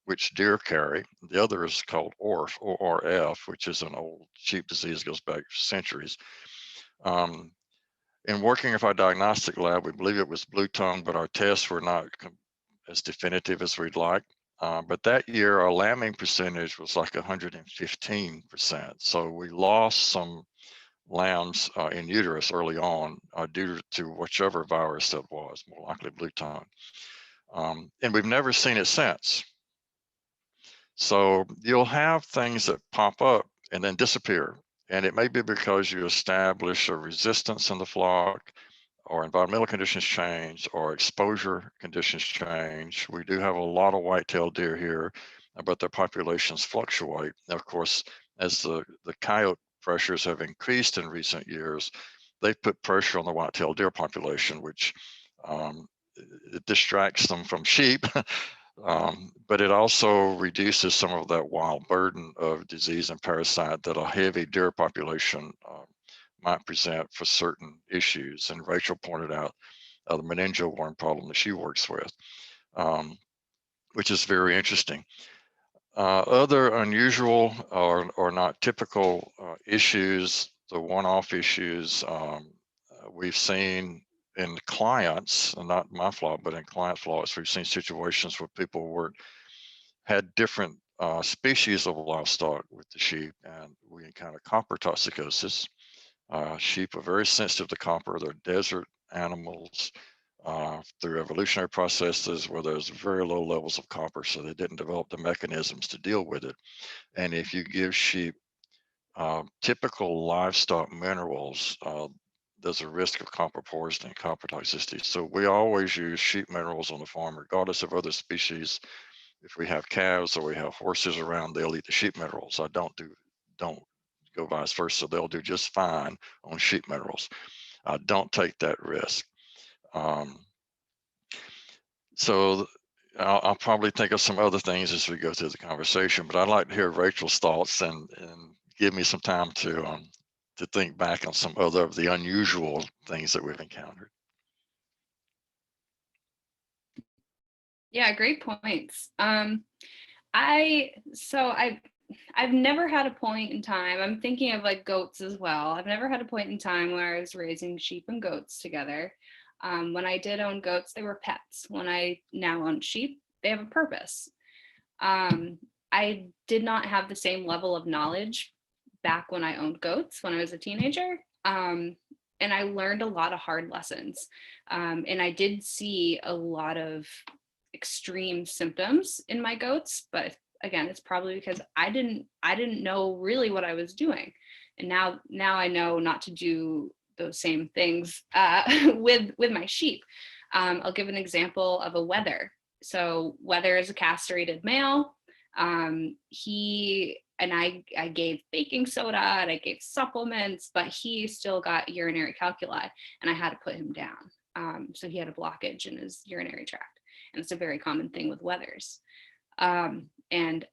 Speaker 2: which deer carry. The other is called ORF, which is an old sheep disease, goes back centuries. In working with our diagnostic lab, we believe it was blue tongue, but our tests were not as definitive as we'd like. But that year, our lambing percentage was like 115%. So we lost some lambs in uterus early on due to whichever virus that was, more likely blue tongue. And we've never seen it since. So you'll have things that pop up and then disappear. And it may be because you establish a resistance in the flock, or environmental conditions change, or exposure conditions change. We do have a lot of white-tailed deer here, but their populations fluctuate. Of course, as the coyote pressures have increased in recent years, they've put pressure on the white-tailed deer population, which it distracts them from sheep, but it also reduces some of that wild burden of disease and parasite that a heavy deer population might present for certain issues. And Rachel pointed out the meningeal worm problem that she works with, which is very interesting. Other unusual or not typical issues, the one-off issues we've seen in clients, not my flock, but in client flocks, we've seen situations where people had different species of livestock with the sheep, and we encounter copper toxicosis. Sheep are very sensitive to copper. They're desert animals through evolutionary processes where there's very low levels of copper, so they didn't develop the mechanisms to deal with it. And if you give sheep typical livestock minerals, there's a risk of copper poisoning, copper toxicity. So we always use sheep minerals on the farm, regardless of other species. If we have calves or we have horses around, they'll eat the sheep minerals. I don't go vice versa. They'll do just fine on sheep minerals. Don't take that risk. So I'll probably think of some other things as we go through the conversation, but I'd like to hear Rachel's thoughts and give me some time to think back on some other of the unusual things that we've encountered.
Speaker 3: Yeah, great points. I've never had a point in time, I'm thinking of like goats as well. I've never had a point in time where I was raising sheep and goats together. When I did own goats, they were pets. When I now own sheep, they have a purpose. I did not have the same level of knowledge back when I owned goats when I was a teenager. And I learned a lot of hard lessons. And I did see a lot of extreme symptoms in my goats, but again, it's probably because I didn't know really what I was doing. And now I know not to do those same things with my sheep. I'll give an example of a wether. So wether is a castrated male. I gave baking soda and I gave supplements, but he still got urinary calculi and I had to put him down. So he had a blockage in his urinary tract. And it's a very common thing with wethers. And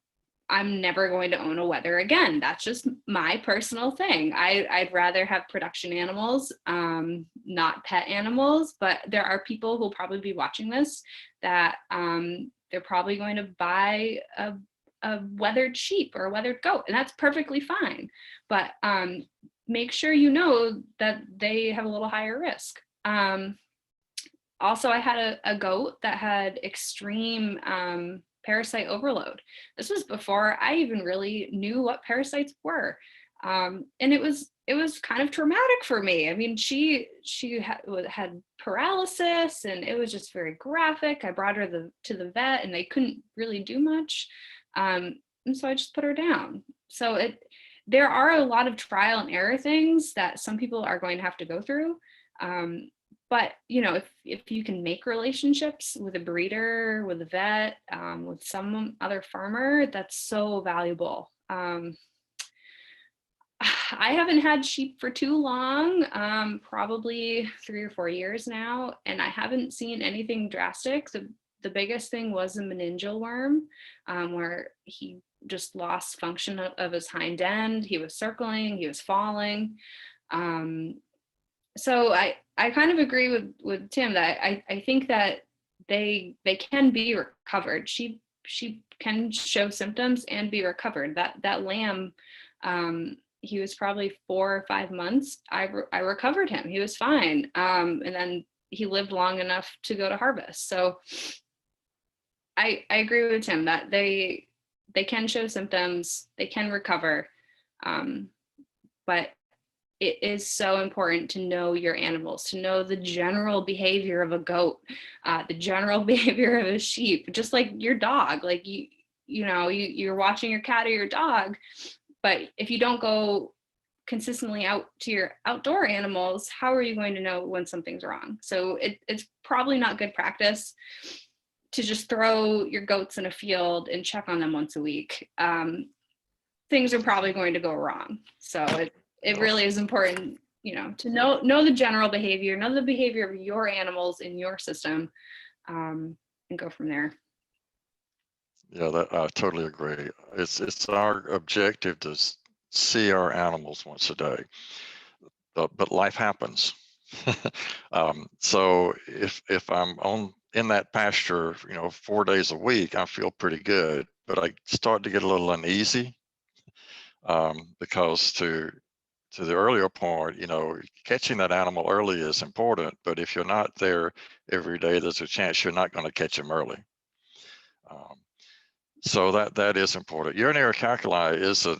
Speaker 3: I'm never going to own a wether again. That's just my personal thing. I'd rather have production animals, not pet animals, but there are people who'll probably be watching this that they're probably going to buy a weathered sheep or a weathered goat, and that's perfectly fine. But make sure you know that they have a little higher risk. Also, I had a goat that had extreme parasite overload. This was before I even really knew what parasites were. And it was kind of traumatic for me. I mean, she had paralysis and it was just very graphic. I brought her to the vet and they couldn't really do much. And so I just put her down. So there are a lot of trial and error things that some people are going to have to go through. But if you can make relationships with a breeder, with a vet, with some other farmer, that's so valuable. I haven't had sheep for too long, probably 3 or 4 years now, and I haven't seen anything drastic. The biggest thing was a meningeal worm, where he just lost function of his hind end. He was circling, he was falling. So I kind of agree with Tim that I think that they can be recovered. She can show symptoms and be recovered. That lamb, he was probably 4 or 5 months. I recovered him. He was fine. And then he lived long enough to go to harvest. So I agree with Tim that they can show symptoms, they can recover, but it is so important to know your animals, to know the general behavior of a goat, the general behavior of a sheep, just like your dog. Like you're watching your cat or your dog, but if you don't go consistently out to your outdoor animals, how are you going to know when something's wrong? So it's probably not good practice to just throw your goats in a field and check on them once a week. Things are probably going to go wrong. So it really is important, to know the general behavior, know the behavior of your animals in your system, and go from there.
Speaker 2: Yeah, that I totally agree. It's our objective to see our animals once a day, but life happens. So if I'm in that pasture, 4 days a week, I feel pretty good, but I start to get a little uneasy, because to the earlier point, catching that animal early is important, but if you're not there every day, there's a chance you're not going to catch him early. So that is important. Urinary calculi is a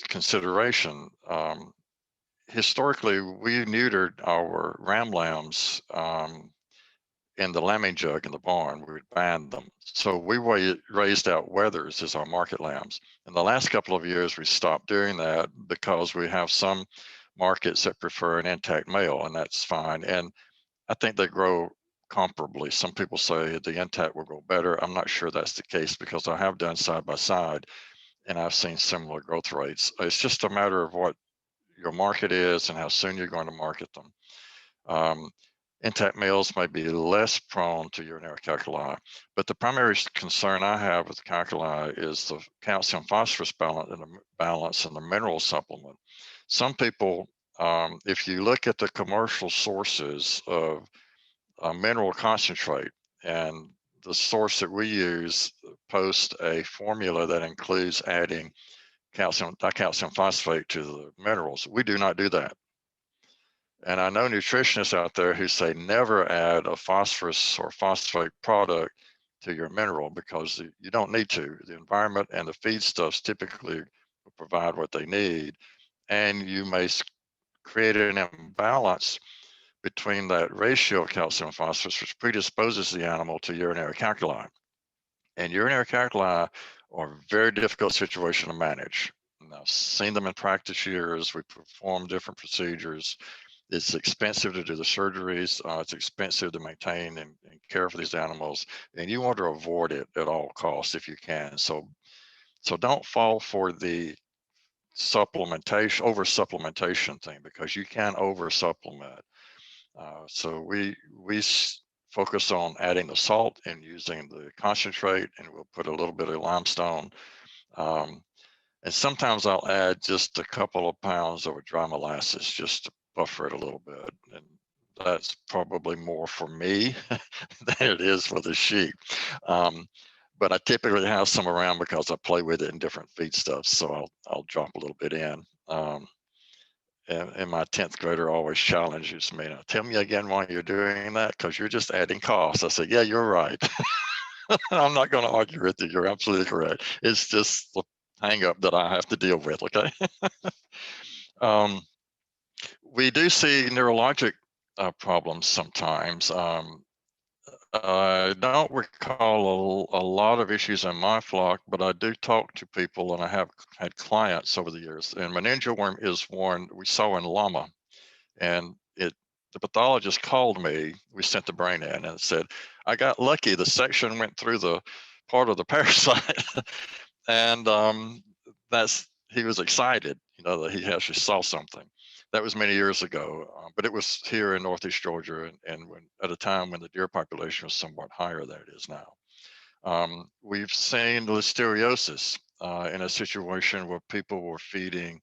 Speaker 2: consideration. Historically, we neutered our ram lambs in the lambing jug in the barn. We would ban them. So we raised out wethers as our market lambs. In the last couple of years, we stopped doing that because we have some markets that prefer an intact male, and that's fine. And I think they grow comparably. Some people say the intact will grow better. I'm not sure that's the case because I have done side by side and I've seen similar growth rates. It's just a matter of what your market is and how soon you're going to market them. Intact males may be less prone to urinary calculi, but the primary concern I have with calculi is the calcium phosphorus balance and the mineral supplement. Some people, if you look at the commercial sources of mineral concentrate, and the source that we use posts a formula that includes adding dicalcium phosphate to the minerals. We do not do that. And I know nutritionists out there who say never add a phosphorus or phosphate product to your mineral because you don't need to. The environment and the feedstuffs typically will provide what they need. And you may create an imbalance between that ratio of calcium and phosphorus, which predisposes the animal to urinary calculi. And urinary calculi are a very difficult situation to manage. And I've seen them in practice years. We perform different procedures. It's expensive to do the surgeries. It's expensive to maintain and care for these animals. And you want to avoid it at all costs if you can. So don't fall for the over supplementation thing, because you can over supplement. So we focus on adding the salt and using the concentrate, and we'll put a little bit of limestone. And sometimes I'll add just a couple of pounds of dry molasses just to buffer it a little bit. And that's probably more for me than it is for the sheep. But I typically have some around because I play with it in different feedstuffs. So I'll drop a little bit in. And my 10th grader always challenges me. Now, tell me again why you're doing that, because you're just adding costs. I said, yeah, you're right. I'm not going to argue with you. You're absolutely correct. It's just the hang up that I have to deal with, okay? We do see neurologic problems sometimes. I don't recall a lot of issues in my flock, but I do talk to people, and I have had clients over the years. And meningeal worm is one we saw in llama, and the pathologist called me. We sent the brain in and said, I got lucky. The section went through the part of the parasite, and he was excited, that he actually saw something. That was many years ago, but it was here in Northeast Georgia, and at a time when the deer population was somewhat higher than it is now. We've seen listeriosis in a situation where people were feeding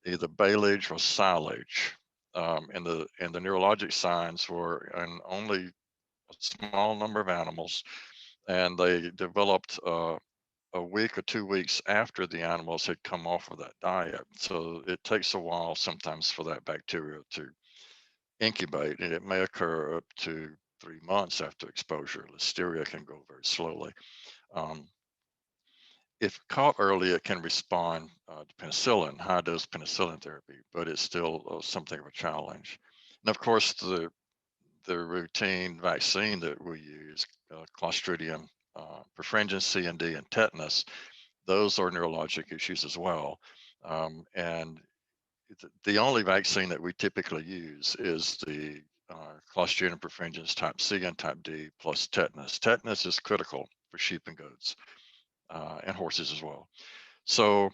Speaker 2: either baleage or silage, and the neurologic signs were in only a small number of animals, and they developed a week or 2 weeks after the animals had come off of that diet. So it takes a while sometimes for that bacteria to incubate, and it may occur up to 3 months after exposure. Listeria can go very slowly. If caught early, it can respond to penicillin, high-dose penicillin therapy, but it's still something of a challenge. And of course, the routine vaccine that we use, Clostridium, perfringens, C and D, and tetanus, those are neurologic issues as well. And the only vaccine that we typically use is the Clostridium perfringens type C and type D plus tetanus. Tetanus is critical for sheep and goats and horses as well. So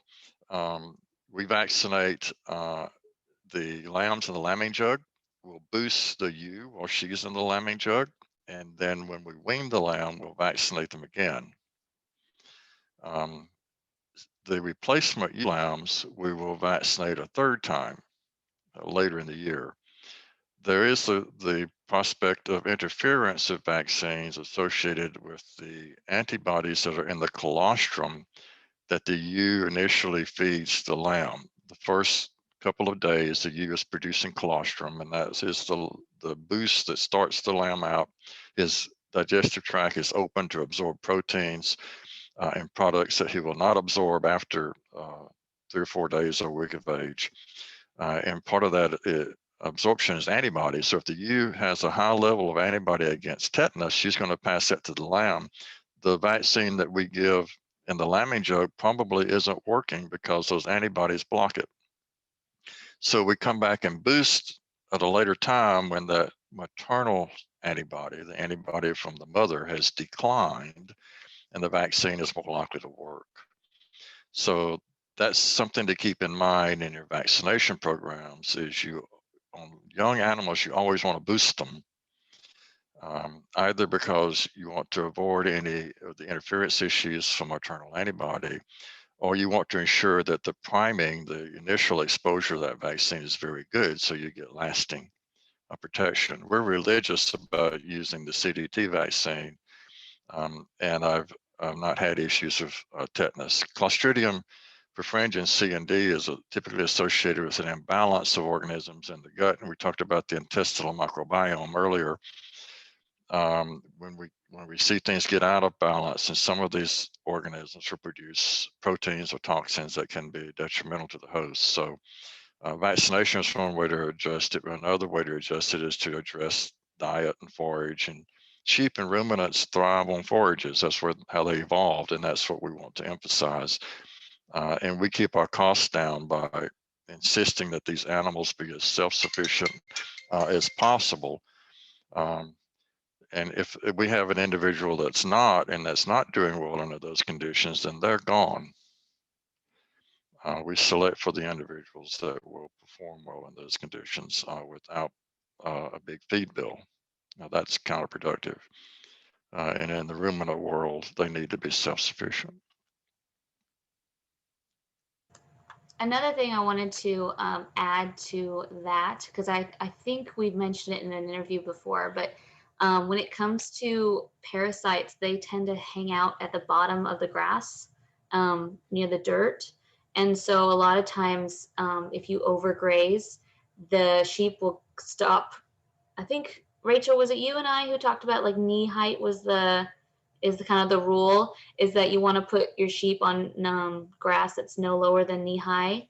Speaker 2: we vaccinate the lambs in the lambing jug. We'll boost the ewe while she's in the lambing jug. And then when we wean the lamb, we'll vaccinate them again. The replacement ewe lambs, we will vaccinate a third time later in the year. There is the prospect of interference of vaccines associated with the antibodies that are in the colostrum that the ewe initially feeds the lamb. The first couple of days, the ewe is producing colostrum, and that is the boost that starts the lamb out. His digestive tract is open to absorb proteins and products that he will not absorb after 3 or 4 days or a week of age. And part of that absorption is antibodies. So if the ewe has a high level of antibody against tetanus, she's going to pass that to the lamb. The vaccine that we give in the lambing jug probably isn't working because those antibodies block it. So we come back and boost at a later time when the maternal antibody, the antibody from the mother, has declined, and the vaccine is more likely to work. So that's something to keep in mind in your vaccination programs. Is on young animals, you always want to boost them, either because you want to avoid any of the interference issues from maternal antibody, or you want to ensure that the priming, the initial exposure of that vaccine, is very good, so you get lasting protection. We're religious about using the CDT vaccine, and I've not had issues of tetanus. Clostridium Perfringens C and D is typically associated with an imbalance of organisms in the gut. And we talked about the intestinal microbiome earlier. When we see things get out of balance, and some of these organisms will produce proteins or toxins that can be detrimental to the host. So vaccination is one way to adjust it, but another way to adjust it is to address diet and forage. And sheep and ruminants thrive on forages. That's how they evolved, and that's what we want to emphasize. And we keep our costs down by insisting that these animals be as self-sufficient as possible. And if we have an individual that's not doing well under those conditions, then they're gone. We select for the individuals that will perform well in those conditions without a big feed bill. Now that's counterproductive. And in the ruminant world, they need to be self-sufficient.
Speaker 1: Another thing I wanted to add to that, because I think we've mentioned it in an interview before, but when it comes to parasites, they tend to hang out at the bottom of the grass near the dirt. And so a lot of times, if you overgraze, the sheep will stop. I think, Rachel, was it you and I who talked about like knee height is the kind of the rule, is that you want to put your sheep on grass that's no lower than knee high,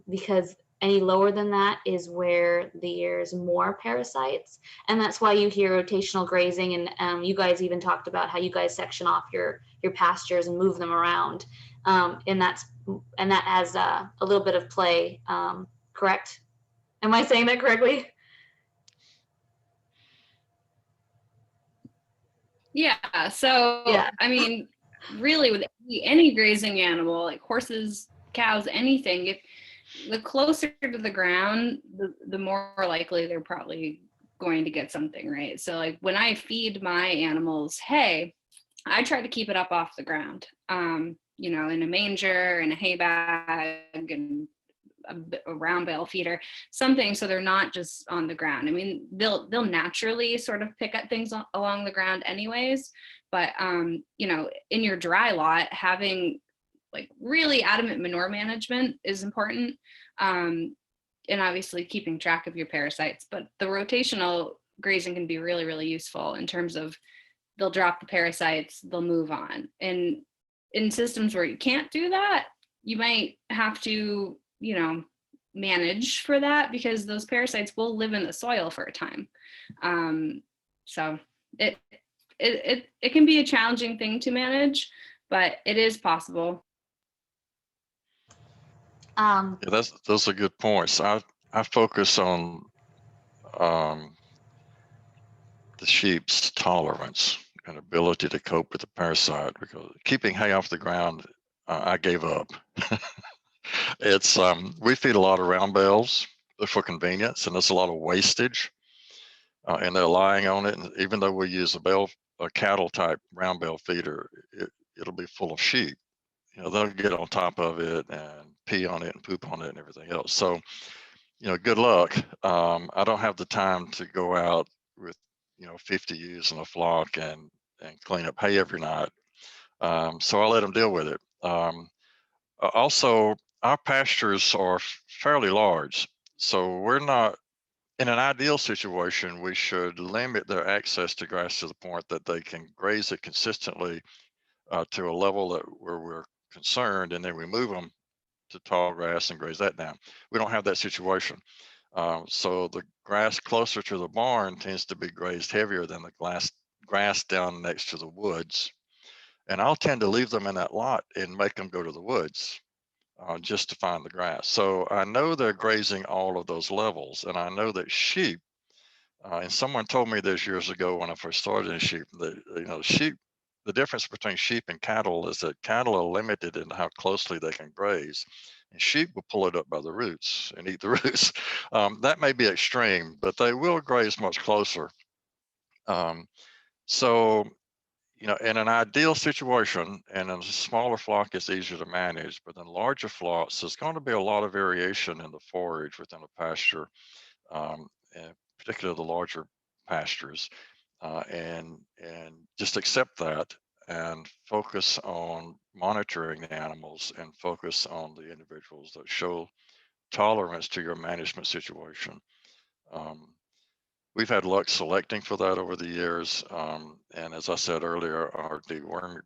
Speaker 1: because any lower than that is where there's more parasites. And that's why you hear rotational grazing. And you guys even talked about how you guys section off your pastures and move them around. And that has a little bit of play, correct? Am I saying that correctly?
Speaker 3: Yeah. So,
Speaker 1: Yeah.
Speaker 3: I mean, really with any grazing animal, like horses, cows, anything, if the closer to the ground, the more likely they're probably going to get something, right? So like when I feed my animals hay, I try to keep it up off the ground, you know, in a manger, in a hay bag, and a round bale feeder, something so they're not just on the ground. I mean, they'll naturally sort of pick at things along the ground anyways, but you know, in your dry lot, having like really adamant manure management is important, and obviously keeping track of your parasites. But the rotational grazing can be really, really useful in terms of they'll drop the parasites, they'll move on. And in systems where you can't do that, you might have to, you know, manage for that, because those parasites will live in the soil for a time. So it can be a challenging thing to manage, but it is possible.
Speaker 2: Yeah, those are good points. I focus on the sheep's tolerance and ability to cope with the parasite, because keeping hay off the ground, I gave up. It's we feed a lot of round bales for convenience, and there's a lot of wastage, and they're lying on it. And even though we use a cattle type round bale feeder, it'll be full of sheep. You know, they'll get on top of it and pee on it and poop on it and everything else. So, you know, good luck. I don't have the time to go out with, you know, 50 ewes in a flock and clean up hay every night. So I let them deal with it. Also, our pastures are fairly large, so we're not, in an ideal situation, we should limit their access to grass to the point that they can graze it consistently to a level where we're concerned, and then we move them to tall grass and graze that down. We don't have that situation. So the grass closer to the barn tends to be grazed heavier than the grass down next to the woods. And I'll tend to leave them in that lot and make them go to the woods just to find the grass. So I know they're grazing all of those levels. And I know that sheep, and someone told me this years ago when I first started in sheep, that, you know, sheep, the difference between sheep and cattle is that cattle are limited in how closely they can graze, and sheep will pull it up by the roots and eat the roots. That may be extreme, but they will graze much closer. So, you know, in an ideal situation and in a smaller flock, it's easier to manage, but in larger flocks, there's going to be a lot of variation in the forage within a pasture, and particularly the larger pastures, and just accept that and focus on monitoring the animals and focus on the individuals that show tolerance to your management situation. Um, we've had luck selecting for that over the years. And as I said earlier, our deworm,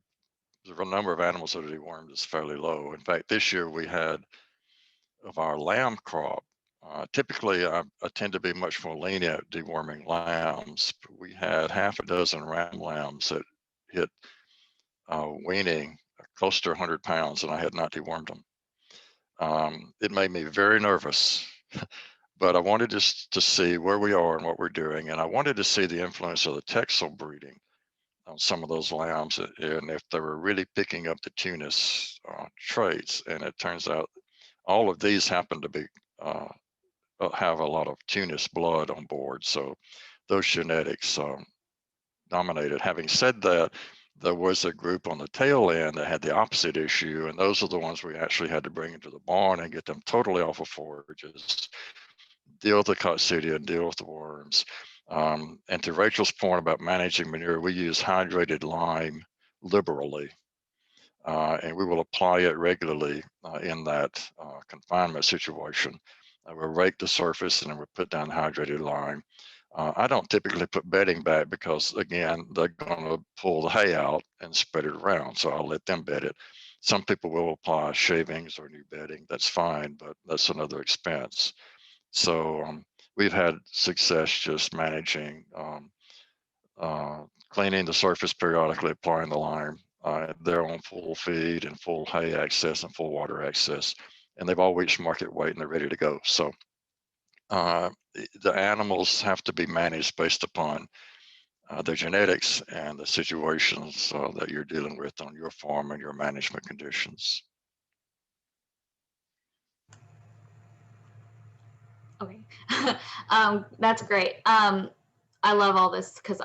Speaker 2: the number of animals that are dewormed is fairly low. In fact, this year we had, of our lamb crop, typically I tend to be much more lenient at deworming lambs. But we had half a dozen ram lambs that hit weaning close to 100 pounds, and I had not dewormed them. It made me very nervous, but I wanted to see where we are and what we're doing, and I wanted to see the influence of the Texel breeding on some of those lambs, and if they were really picking up the Tunis traits. And it turns out all of these happen to be have a lot of Tunis blood on board, so those genetics dominated. Having said that, there was a group on the tail end that had the opposite issue, and those are the ones we actually had to bring into the barn and get them totally off of forages, deal with the coccidia and deal with the worms. And to Rachel's point about managing manure, we use hydrated lime liberally, and we will apply it regularly in that confinement situation. We'll rake the surface and then we'll put down hydrated lime. I don't typically put bedding back because, again, they're going to pull the hay out and spread it around, so I'll let them bed it. Some people will apply shavings or new bedding. That's fine, but that's another expense. So we've had success just managing, cleaning the surface periodically, applying the lime. They're on full feed and full hay access and full water access, and they've all reached market weight and they're ready to go. So the animals have to be managed based upon their genetics and the situations that you're dealing with on your farm and your management conditions.
Speaker 1: Okay. That's great. I love all this because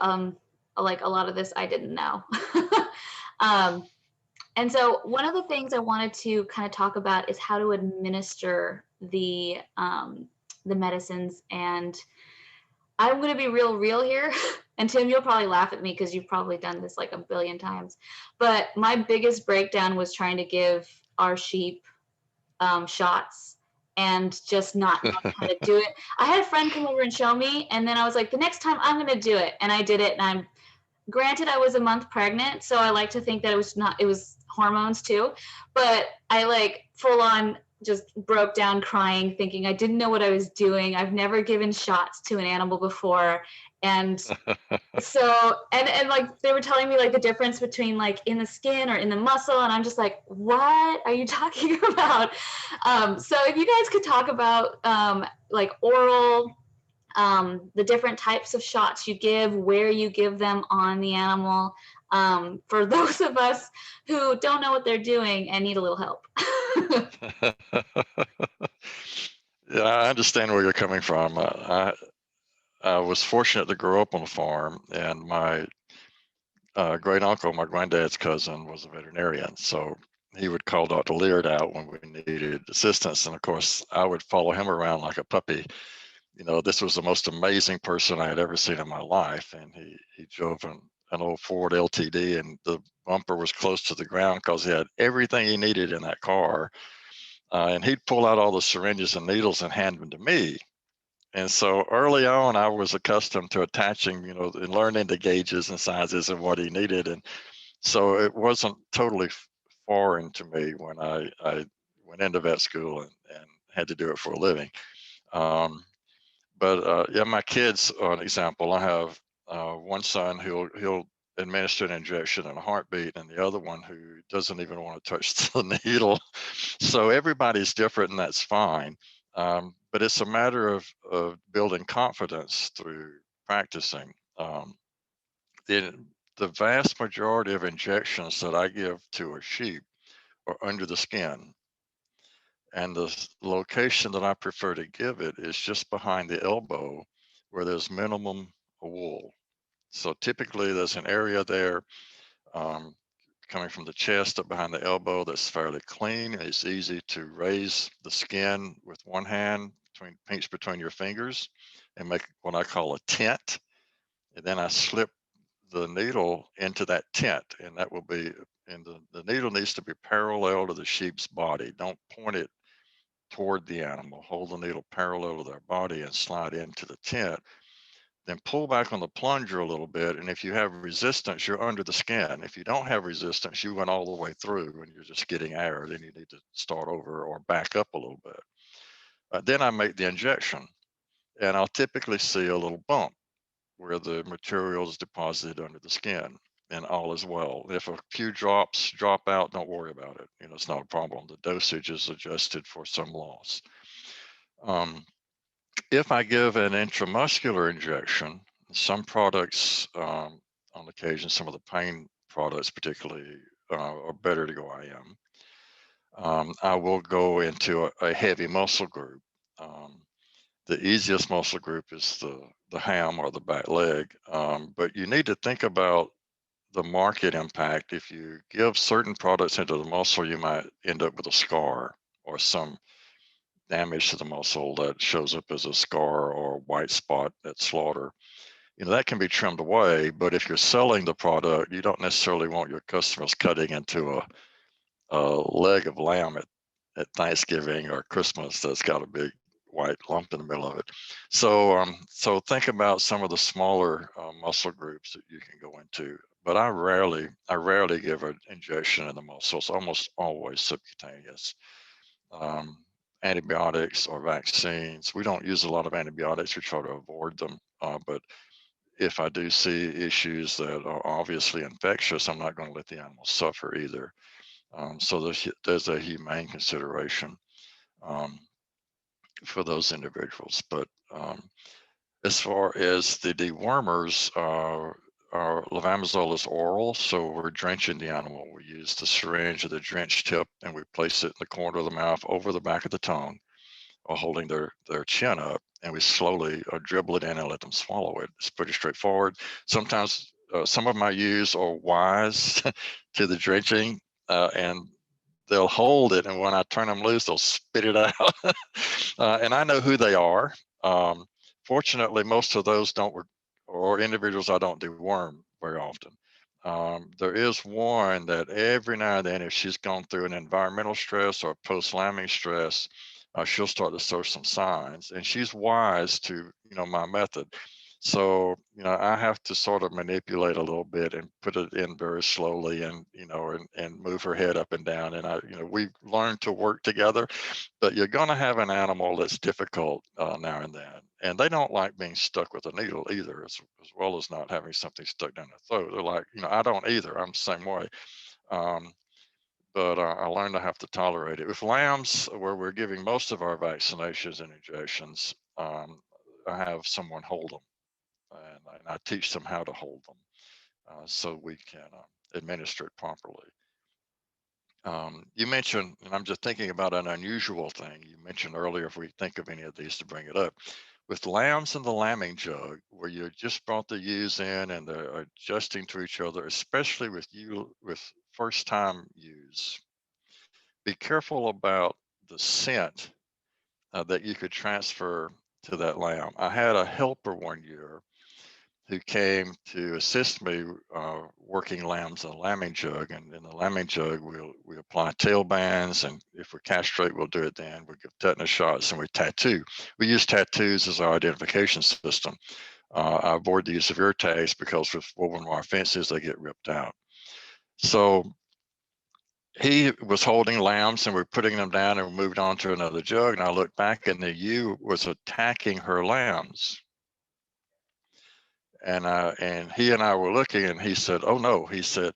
Speaker 1: like a lot of this I didn't know. And so one of the things I wanted to kind of talk about is how to administer the medicines. And I'm going to be real here. And Tim, you'll probably laugh at me because you've probably done this like a billion times. But my biggest breakdown was trying to give our sheep shots and just not know how to do it. I had a friend come over and show me, and then I was like, the next time I'm going to do it. And I did it. And granted, I was a month pregnant, so I like to think that it was hormones too, but I like full on just broke down crying, thinking I didn't know what I was doing. I've never given shots to an animal before. And so, and like they were telling me like the difference between like in the skin or in the muscle. And I'm just like, what are you talking about? So if you guys could talk about like oral, the different types of shots you give, where you give them on the animal, for those of us who don't know what they're doing and need a little help.
Speaker 2: Yeah, I understand where you're coming from. I was fortunate to grow up on a farm, and my great uncle, my granddad's cousin, was a veterinarian. So he would call Dr. Leard out when we needed assistance. And of course, I would follow him around like a puppy. You know, this was the most amazing person I had ever seen in my life. And he drove an old Ford LTD, and the bumper was close to the ground because he had everything he needed in that car. And he'd pull out all the syringes and needles and hand them to me. And so early on, I was accustomed to attaching, you know, and learning the gauges and sizes and what he needed. And so it wasn't totally foreign to me when I went into vet school and had to do it for a living. Yeah, my kids, an example, I have one son he'll administer an injection in a heartbeat, and the other one who doesn't even want to touch the needle. So everybody's different, and that's fine. But it's a matter of building confidence through practicing. The vast majority of injections that I give to a sheep are under the skin. And the location that I prefer to give it is just behind the elbow where there's minimum wool. So typically there's an area there coming from the chest up behind the elbow that's fairly clean. It's easy to raise the skin with one hand, pinch between your fingers, and make what I call a tent. And then I slip the needle into that tent, and that will be, and the needle needs to be parallel to the sheep's body. Don't point it toward the animal. Hold the needle parallel to their body and slide into the tent. Then pull back on the plunger a little bit. And if you have resistance, you're under the skin. If you don't have resistance, you went all the way through and you're just getting air. Then you need to start over or back up a little bit. Then I make the injection, and I'll typically see a little bump where the material is deposited under the skin, and all is well. If a few drops drop out, don't worry about it. It's not a problem. The dosage is adjusted for some loss. If I give an intramuscular injection, some products, on occasion, some of the pain products particularly, are better to go IM. I will go into a heavy muscle group. The easiest muscle group is the ham or the back leg, but you need to think about the market impact. If you give certain products into the muscle, you might end up with a scar or some damage to the muscle that shows up as a scar or a white spot at slaughter. That can be trimmed away, but if you're selling the product, you don't necessarily want your customers cutting into a leg of lamb at Thanksgiving or Christmas that's got a big white lump in the middle of it. So think about some of the smaller muscle groups that you can go into, but I rarely give an injection in the muscle. It's almost always subcutaneous. Antibiotics or vaccines, we don't use a lot of antibiotics. We try to avoid them, but if I do see issues that are obviously infectious, I'm not going to let the animal suffer either. So there's a humane consideration for those individuals. But as far as the dewormers, our levamisole is oral, so we're drenching the animal. We use the syringe or the drench tip, and we place it in the corner of the mouth over the back of the tongue, or holding their chin up, and we slowly dribble it in and let them swallow it. It's pretty straightforward. Sometimes some of them I use are wise to the drenching, and they'll hold it, and when I turn them loose, they'll spit it out. And I know who they are. Fortunately, most of those or individuals I don't deworm very often. There is one that every now and then, if she's gone through an environmental stress or post-lambing stress, she'll start to show some signs, and she's wise to my method. So I have to sort of manipulate a little bit and put it in very slowly, and and move her head up and down. And we learn to work together. But you're going to have an animal that's difficult now and then, and they don't like being stuck with a needle either, as well as not having something stuck down their throat. They're like, I don't either. I'm the same way. But I learned to have to tolerate it. With lambs, where we're giving most of our vaccinations and injections, I have someone hold them, and I teach them how to hold them, so we can administer it properly. You mentioned, and I'm just thinking about an unusual thing. You mentioned earlier, if we think of any of these, to bring it up. With lambs in the lambing jug, where you just brought the ewes in and they're adjusting to each other, especially with first-time ewes, be careful about the scent that you could transfer to that lamb. I had a helper one year who came to assist me working lambs in a lambing jug. And in the lambing jug, we apply tail bands, and if we castrate, we'll do it then. We give tetanus shots, and we tattoo. We use tattoos as our identification system. I avoid the use of ear tags because with woven wire fences, they get ripped out. So he was holding lambs, and we're putting them down, and we moved on to another jug. And I looked back, and the ewe was attacking her lambs. And he and I were looking, and he said, "Oh no," he said,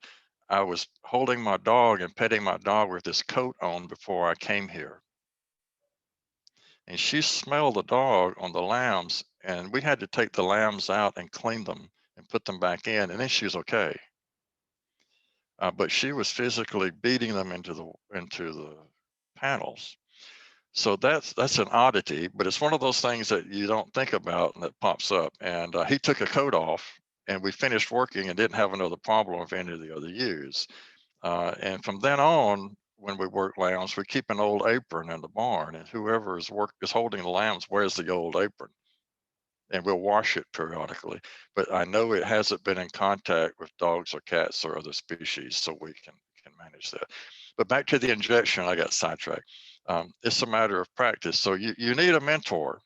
Speaker 2: "I was holding my dog and petting my dog with this coat on before I came here." And she smelled the dog on the lambs, and we had to take the lambs out and clean them and put them back in, and then she was okay. But she was physically beating them into the panels. So that's an oddity, but it's one of those things that you don't think about and that pops up. And he took a coat off, and we finished working and didn't have another problem with any of the other ewes. And from then on, when we work lambs, we keep an old apron in the barn, and whoever is holding the lambs wears the old apron. and we'll wash it periodically. But I know it hasn't been in contact with dogs or cats or other species, so we can manage that. But back to the injection, I got sidetracked. It's a matter of practice. So you need a mentor,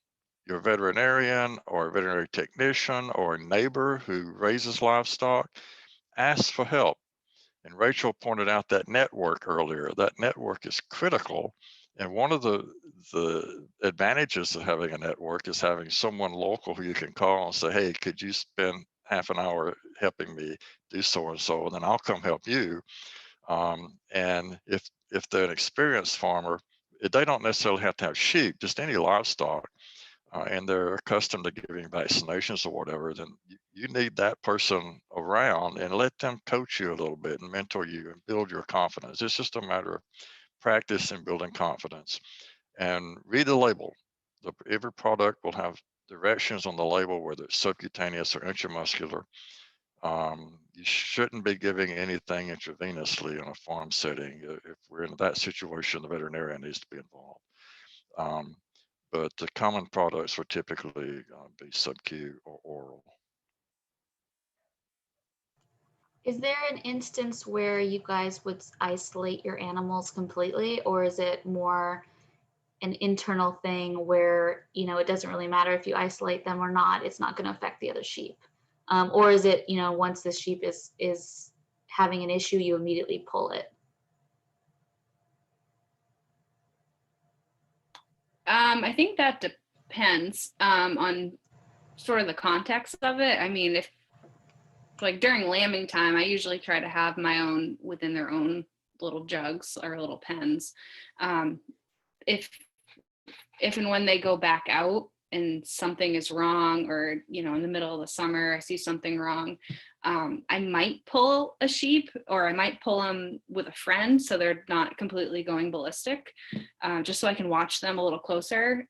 Speaker 2: your veterinarian or a veterinary technician or a neighbor who raises livestock. Ask for help. And Rachel pointed out that network earlier. That network is critical. And one of the advantages of having a network is having someone local who you can call and say, hey, could you spend half an hour helping me do so and so, and then I'll come help you. And if they're an experienced farmer, they don't necessarily have to have sheep, just any livestock, and they're accustomed to giving vaccinations or whatever, then you need that person around and let them coach you a little bit and mentor you and build your confidence. It's just a matter of practice and building confidence. And read the label. Every product will have directions on the label, whether it's subcutaneous or intramuscular. You shouldn't be giving anything intravenously in a farm setting. If we're in that situation, the veterinarian needs to be involved. But the common products would typically be sub-Q or oral.
Speaker 1: Is there an instance where you guys would isolate your animals completely, or is it more an internal thing where, you know, it doesn't really matter if you isolate them or not, it's not going to affect the other sheep? Or is it, you know, once the sheep is having an issue, you immediately pull it?
Speaker 3: I think that depends on sort of the context of it. I mean, if like during lambing time, I usually try to have my own within their own little jugs or little pens. If and when they go back out and something is wrong, or, you know, in the middle of the summer, I see something wrong, I might pull a sheep, or I might pull them with a friend so they're not completely going ballistic, just so I can watch them a little closer.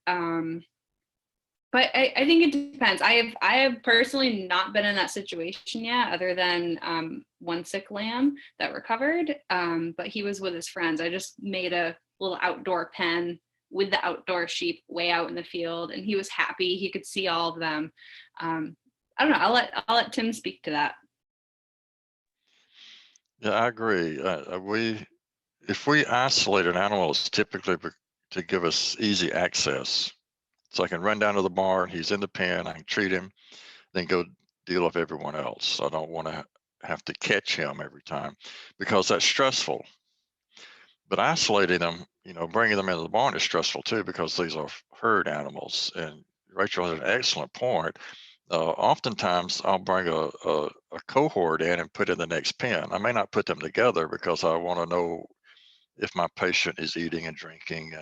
Speaker 3: But I think it depends. I have personally not been in that situation yet, other than one sick lamb that recovered, but he was with his friends. I just made a little outdoor pen with the outdoor sheep way out in the field, and he was happy. He could see all of them. I don't know. I'll let Tim speak to that.
Speaker 2: Yeah, I agree. If we isolate an animal, it's typically to give us easy access. So I can run down to the barn, he's in the pen, I can treat him, then go deal with everyone else. I don't want to have to catch him every time because that's stressful. But isolating them, you know, bringing them into the barn is stressful too, because these are herd animals. And Rachel has an excellent point. Oftentimes I'll bring a cohort in and put in the next pen. I may not put them together because I want to know if my patient is eating and drinking,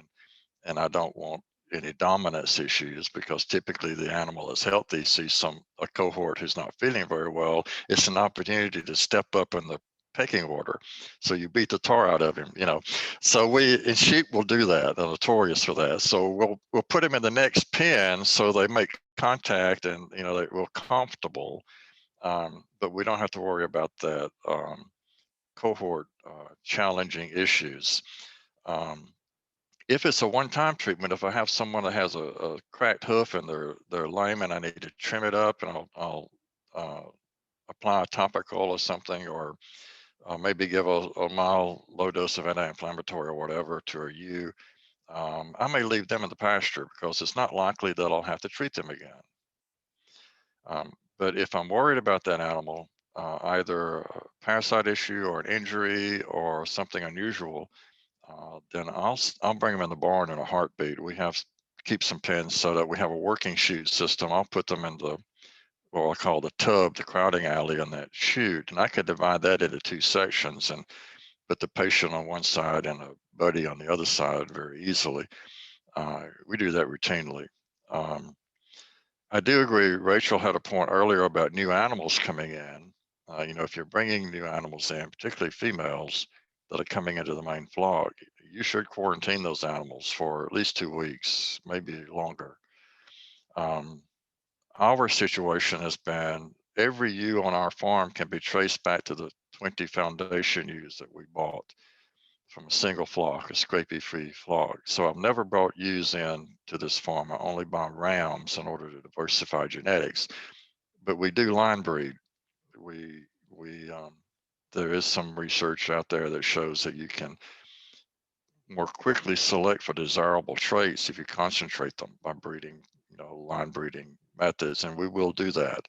Speaker 2: and I don't want any dominance issues, because typically the animal is healthy, sees a cohort who's not feeling very well, it's an opportunity to step up in the pecking order. So you beat the tar out of him, you know. So and sheep will do that, they're notorious for that. So we'll put him in the next pen so they make contact and, you know, we're comfortable. But we don't have to worry about that cohort challenging issues. If it's a one-time treatment, if I have someone that has a cracked hoof and they're lame and I need to trim it up, and I'll apply a topical or something, or maybe give a mild low dose of anti-inflammatory or whatever to a ewe, I may leave them in the pasture because it's not likely that I'll have to treat them again. But if I'm worried about that animal, either a parasite issue or an injury or something unusual, then I'll bring them in the barn in a heartbeat. We keep some pens so that we have a working chute system. I'll put them in what I call the tub, the crowding alley on that chute, and I could divide that into two sections and put the patient on one side and a buddy on the other side very easily. We do that routinely. I do agree. Rachel had a point earlier about new animals coming in. You know, if you're bringing new animals in, particularly females that are coming into the main flock, you should quarantine those animals for at least 2 weeks, maybe longer. Our situation has been every ewe on our farm can be traced back to the 20 foundation ewes that we bought. from a single flock, a scrapie-free flock. So I've never brought ewes in to this farm. I only buy rams in order to diversify genetics. But we do line breed. We there is some research out there that shows that you can more quickly select for desirable traits if you concentrate them by breeding, line breeding methods, and we will do that.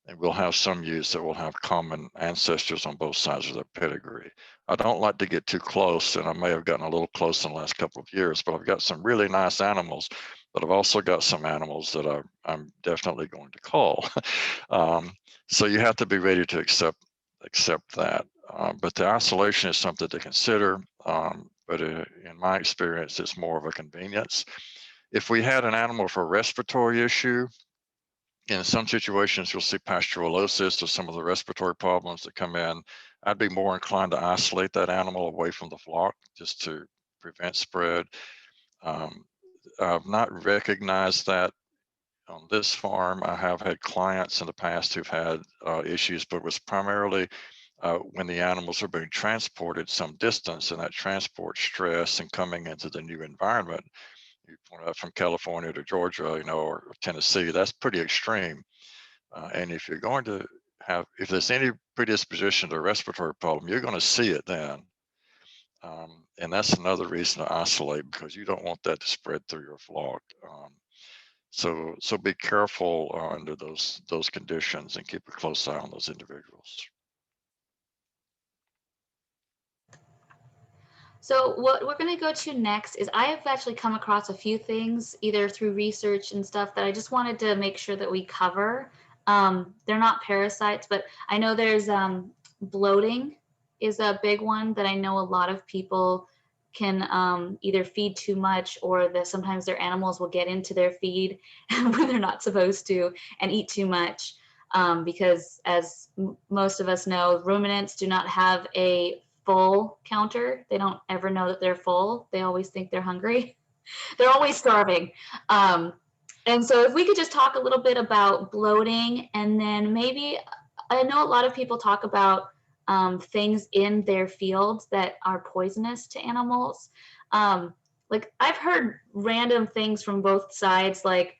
Speaker 2: And we'll have some ewes that will have common ancestors on both sides of their pedigree. I don't like to get too close, and I may have gotten a little close in the last couple of years, but I've got some really nice animals, but I've also got some animals that I'm definitely going to call. So you have to be ready to accept that. But the isolation is something to consider. But in my experience, it's more of a convenience. If we had an animal for a respiratory issue, in some situations, you'll see pasteurellosis or some of the respiratory problems that come in. I'd be more inclined to isolate that animal away from the flock just to prevent spread. I've not recognized that on this farm. I have had clients in the past who've had issues, but it was primarily when the animals are being transported some distance, and that transport stress and coming into the new environment. You point out from California to Georgia, or Tennessee, that's pretty extreme. And if you're going to if there's any predisposition to a respiratory problem, you're going to see it then. And that's another reason to isolate, because you don't want that to spread through your flock. So be careful under those conditions and keep a close eye on those individuals.
Speaker 1: So what we're going to go to next is I have actually come across a few things either through research and stuff that I just wanted to make sure that we cover. They're not parasites, but I know there's bloating is a big one that I know a lot of people can either feed too much, or that sometimes their animals will get into their feed when they're not supposed to and eat too much. Because as most of us know, ruminants do not have a full counter. They don't ever know that they're full. They always think they're hungry. They're always starving. And so if we could just talk a little bit about bloating, and then maybe, I know a lot of people talk about things in their fields that are poisonous to animals. Like I've heard random things from both sides, like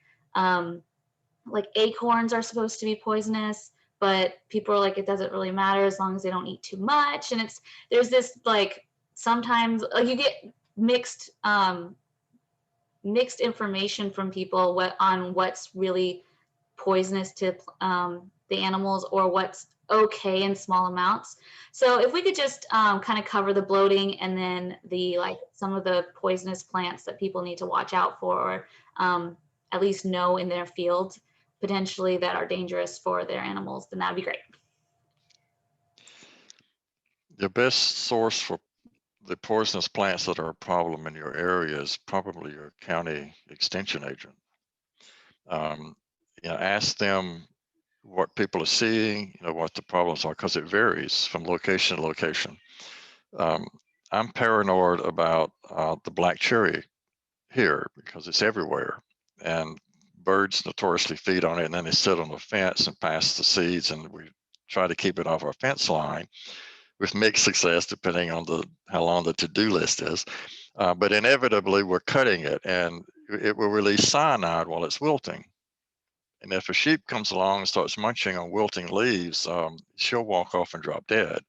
Speaker 1: acorns are supposed to be poisonous, but people are like, it doesn't really matter as long as they don't eat too much. And there's this, like, sometimes you get mixed information from people on what's really poisonous to the animals, or what's okay in small amounts. So if we could just kind of cover the bloating, and then some of the poisonous plants that people need to watch out for, or at least know in their field potentially that are dangerous for their animals, then that'd be great.
Speaker 2: The best source for the poisonous plants that are a problem in your area is probably your county extension agent. Ask them what people are seeing, what the problems are, because it varies from location to location. I'm paranoid about the black cherry here because it's everywhere, and birds notoriously feed on it, and then they sit on the fence and pass the seeds, and we try to keep it off our fence line with mixed success, depending on how long the to-do list is. But inevitably, we're cutting it, and it will release cyanide while it's wilting. And if a sheep comes along and starts munching on wilting leaves, she'll walk off and drop dead.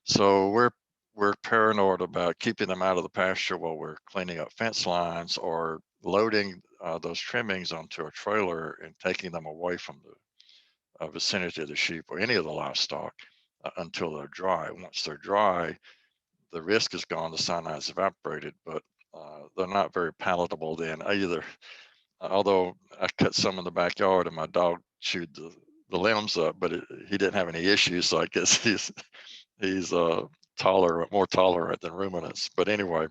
Speaker 2: So we're paranoid about keeping them out of the pasture while we're cleaning up fence lines, or loading those trimmings onto a trailer and taking them away from the vicinity of the sheep or any of the livestock until they're dry. Once they're dry, the risk is gone, the cyanide's evaporated, but they're not very palatable then either. Although I cut some in the backyard and my dog chewed the limbs up, but he didn't have any issues, so I guess he's more tolerant than ruminants. But anyway,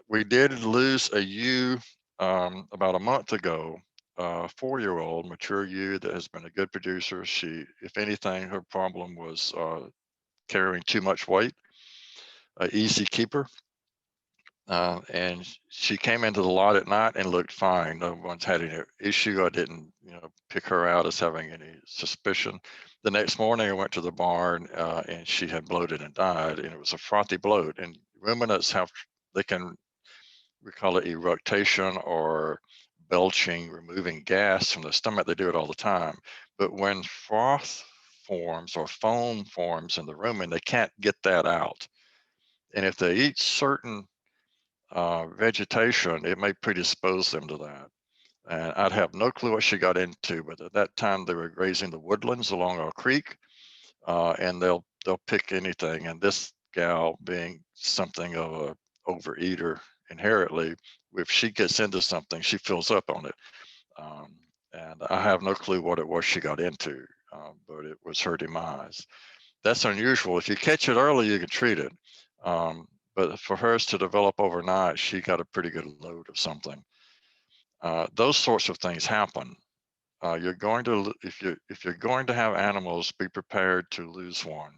Speaker 2: we did lose a ewe about a month ago, a 4-year-old mature ewe that has been a good producer. She, if anything, her problem was carrying too much weight, easy keeper. and she came into the lot at night and looked fine. No one's had any issue. I didn't, pick her out as having any suspicion. The next morning, I went to the barn, and she had bloated and died, and it was a frothy bloat. And ruminants we call it eructation or belching, removing gas from the stomach. They do it all the time. But when froth forms or foam forms in the rumen, they can't get that out. And if they eat certain vegetation, it may predispose them to that. And I'd have no clue what she got into, but at that time they were grazing the woodlands along a creek, and they'll pick anything. And this gal, being something of a overeater inherently, if she gets into something, she fills up on it. And I have no clue what it was she got into, but it was her demise. That's unusual. If you catch it early, you can treat it. But for hers to develop overnight, she got a pretty good load of something. Those sorts of things happen. You're going to if you're going to have animals, be prepared to lose one.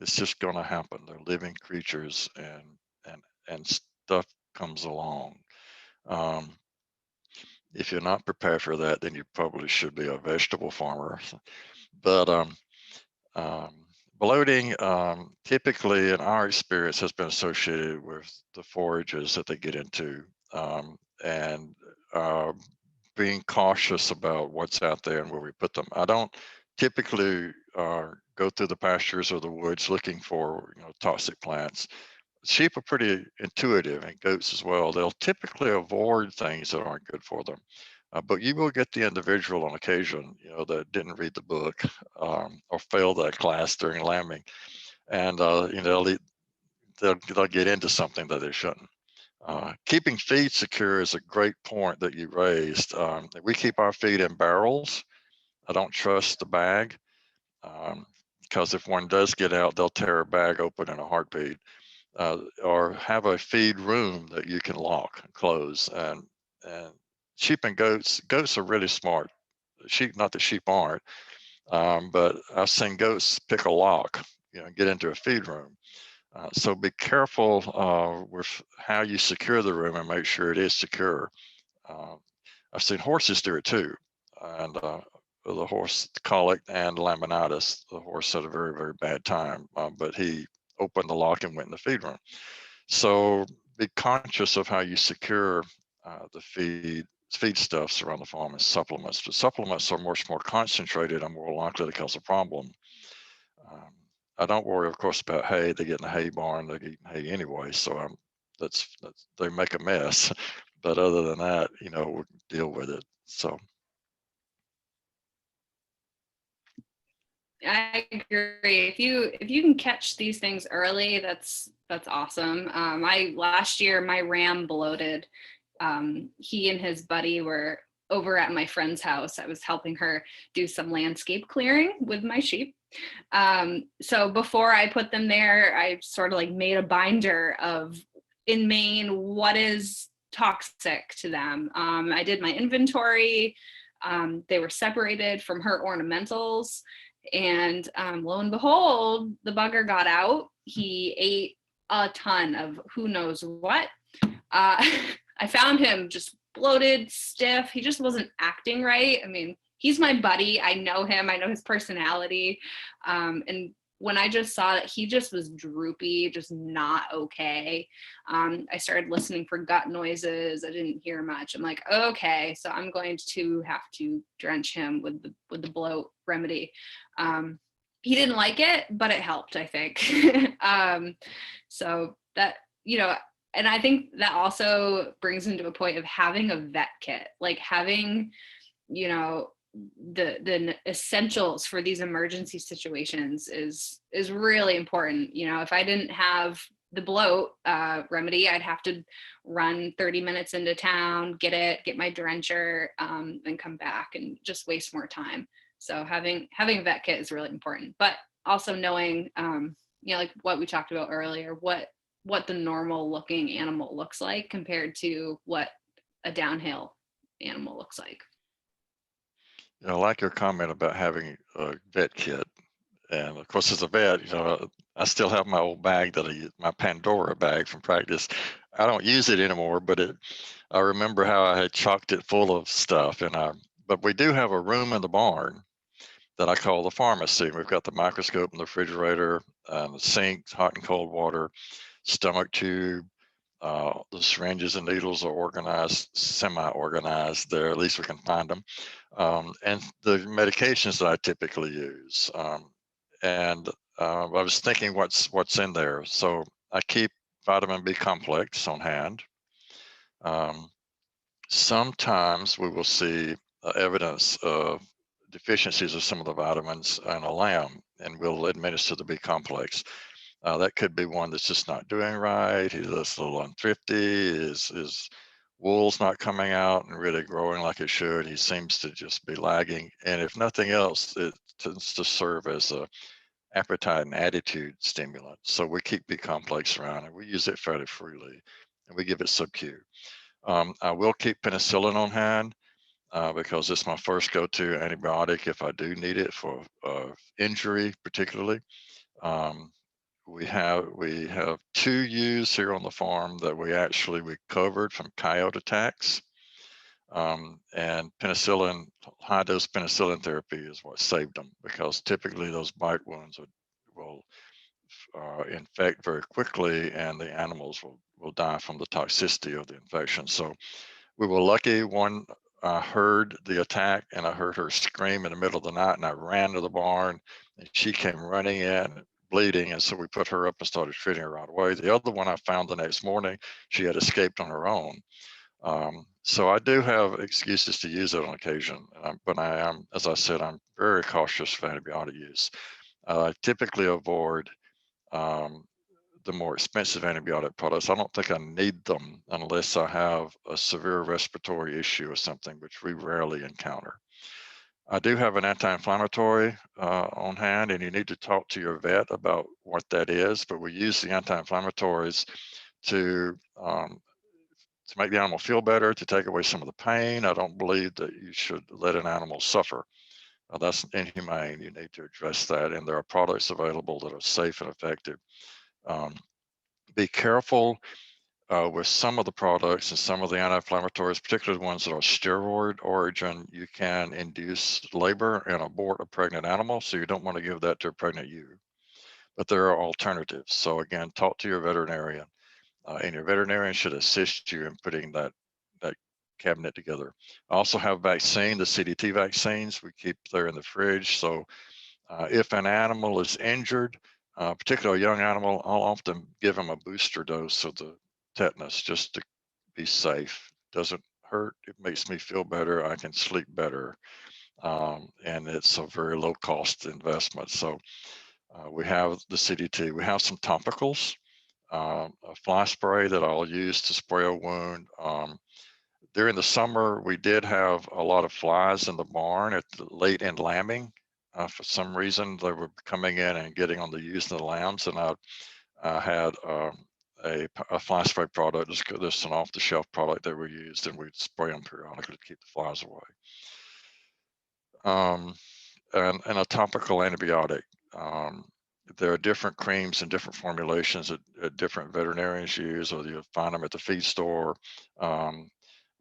Speaker 2: It's just going to happen. They're living creatures, and stuff comes along. If you're not prepared for that, then you probably should be a vegetable farmer. But bloating, typically in our experience, has been associated with the forages that they get into, and being cautious about what's out there and where we put them. I don't typically go through the pastures or the woods looking for toxic plants. Sheep are pretty intuitive, and goats as well. They'll typically avoid things that aren't good for them. But you will get the individual on occasion, that didn't read the book, or failed that class during lambing, and they'll get into something that they shouldn't. Keeping feed secure is a great point that you raised. We keep our feed in barrels. I don't trust the bag, because if one does get out, they'll tear a bag open in a heartbeat. Or have a feed room that you can lock and close. And sheep and goats are really smart. Sheep, not that sheep aren't, but I've seen goats pick a lock, and get into a feed room. So be careful with how you secure the room and make sure it is secure. I've seen horses do it too. And the horse colic and laminitis, the horse had a very, very bad time, but he opened the lock and went in the feed room. So be conscious of how you secure the feedstuffs around the farm and supplements. The supplements are much more concentrated and more likely to cause a problem. I don't worry, of course, about hay. They get in the hay barn, they eat hay anyway, so that's they make a mess. But other than that, we deal with it. So.
Speaker 3: I agree. If you can catch these things early, that's awesome. Last year my ram bloated. He and his buddy were over at my friend's house. I was helping her do some landscape clearing with my sheep. So before I put them there, I sort of like made a binder of, in Maine, what is toxic to them. I did my inventory. They were separated from her ornamentals. And lo and behold, the bugger got out. He ate a ton of who knows what. I found him just bloated, stiff. He just wasn't acting right. I mean, he's my buddy. I know him. I know his personality. And when I just saw that he just was droopy, just not okay, I started listening for gut noises. I didn't hear much. I'm like, okay, so I'm going to have to drench him with the bloat remedy. He didn't like it, but it helped, I think. So that, and I think that also brings into a point of having a vet kit, like having, the essentials for these emergency situations is really important. If I didn't have the bloat remedy, I'd have to run 30 minutes into town, get my drencher, and come back and just waste more time. So having a vet kit is really important, but also knowing, like what we talked about earlier, what the normal looking animal looks like compared to what a downhill animal looks like.
Speaker 2: I like your comment about having a vet kit. And of course, as a vet, I still have my old bag my Pandora bag from practice. I don't use it anymore, but I remember how I had chocked it full of stuff. But we do have a room in the barn that I call the pharmacy. We've got the microscope and the refrigerator, the sink, hot and cold water, stomach tube. The syringes and needles are organized, semi-organized there, at least we can find them. And the medications that I typically use. I was thinking what's in there. So I keep vitamin B complex on hand. Sometimes we will see evidence of deficiencies of some of the vitamins in a lamb, and we'll administer the B complex. That could be one that's just not doing right. He's a little unthrifty. His wool's not coming out and really growing like it should. He seems to just be lagging. And if nothing else, it tends to serve as a appetite and attitude stimulant. So we keep B complex around and we use it fairly freely, and we give it sub-Q. I will keep penicillin on hand because it's my first go-to antibiotic if I do need it for injury, particularly. We have 2 ewes here on the farm that we covered from coyote attacks. And penicillin, high dose penicillin therapy is what saved them, because typically those bite wounds will infect very quickly, and the animals will die from the toxicity of the infection. So we were lucky. One, I heard the attack and I heard her scream in the middle of the night, and I ran to the barn and she came running in bleeding, and so we put her up and started treating her right away. The other one I found the next morning, she had escaped on her own. So I do have excuses to use it on occasion, but I am, as I said, I'm very cautious of antibiotic use. I typically avoid the more expensive antibiotic products. I don't think I need them unless I have a severe respiratory issue or something, which we rarely encounter. I do have an anti-inflammatory on hand, and you need to talk to your vet about what that is, but we use the anti-inflammatories to make the animal feel better, to take away some of the pain. I don't believe that you should let an animal suffer. That's inhumane. You need to address that, and there are products available that are safe and effective. Be careful with some of the products and some of the anti-inflammatories, particularly the ones that are steroid origin. You can induce labor and abort a pregnant animal, so you don't want to give that to a pregnant ewe. But there are alternatives. So again, talk to your veterinarian, and your veterinarian should assist you in putting that cabinet together. I also have vaccine, the CDT vaccines. We keep there in the fridge. So if an animal is injured, particularly a young animal, I'll often give them a booster dose of the tetanus just to be safe. Doesn't hurt. It makes me feel better. I can sleep better. And it's a very low cost investment. So we have the CDT. We have some topicals, a fly spray that I'll use to spray a wound. During the summer, we did have a lot of flies in the barn at the late in lambing. For some reason, they were coming in and getting on the ewes and the lambs, and I had a fly spray product. Just an off-the-shelf product that we used, and we'd spray them periodically to keep the flies away. And a topical antibiotic. There are different creams and different formulations that different veterinarians use, or you find them at the feed store.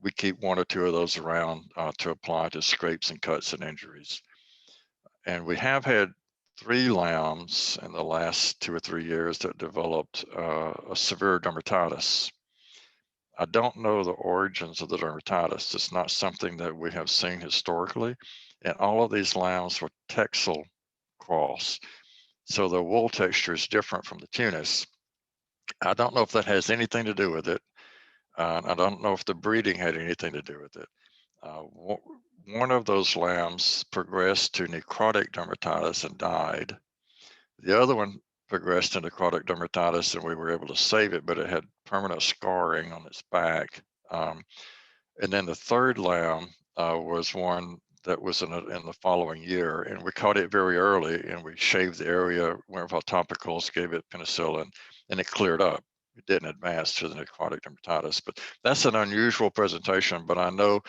Speaker 2: We keep 1 or 2 of those around to apply to scrapes and cuts and injuries. And we have had 3 lambs in the last 2 or 3 years that developed a severe dermatitis. I don't know the origins of the dermatitis. It's not something that we have seen historically. And all of these lambs were Texel cross. So the wool texture is different from the Tunis. I don't know if that has anything to do with it. I don't know if the breeding had anything to do with it. One of those lambs progressed to necrotic dermatitis and died. The other one progressed to necrotic dermatitis, and we were able to save it, but it had permanent scarring on its back. And then the third lamb was one that was in the following year, and we caught it very early, and we shaved the area, went with topicals, gave it penicillin, and it cleared up. It didn't advance to the necrotic dermatitis, but that's an unusual presentation. But I know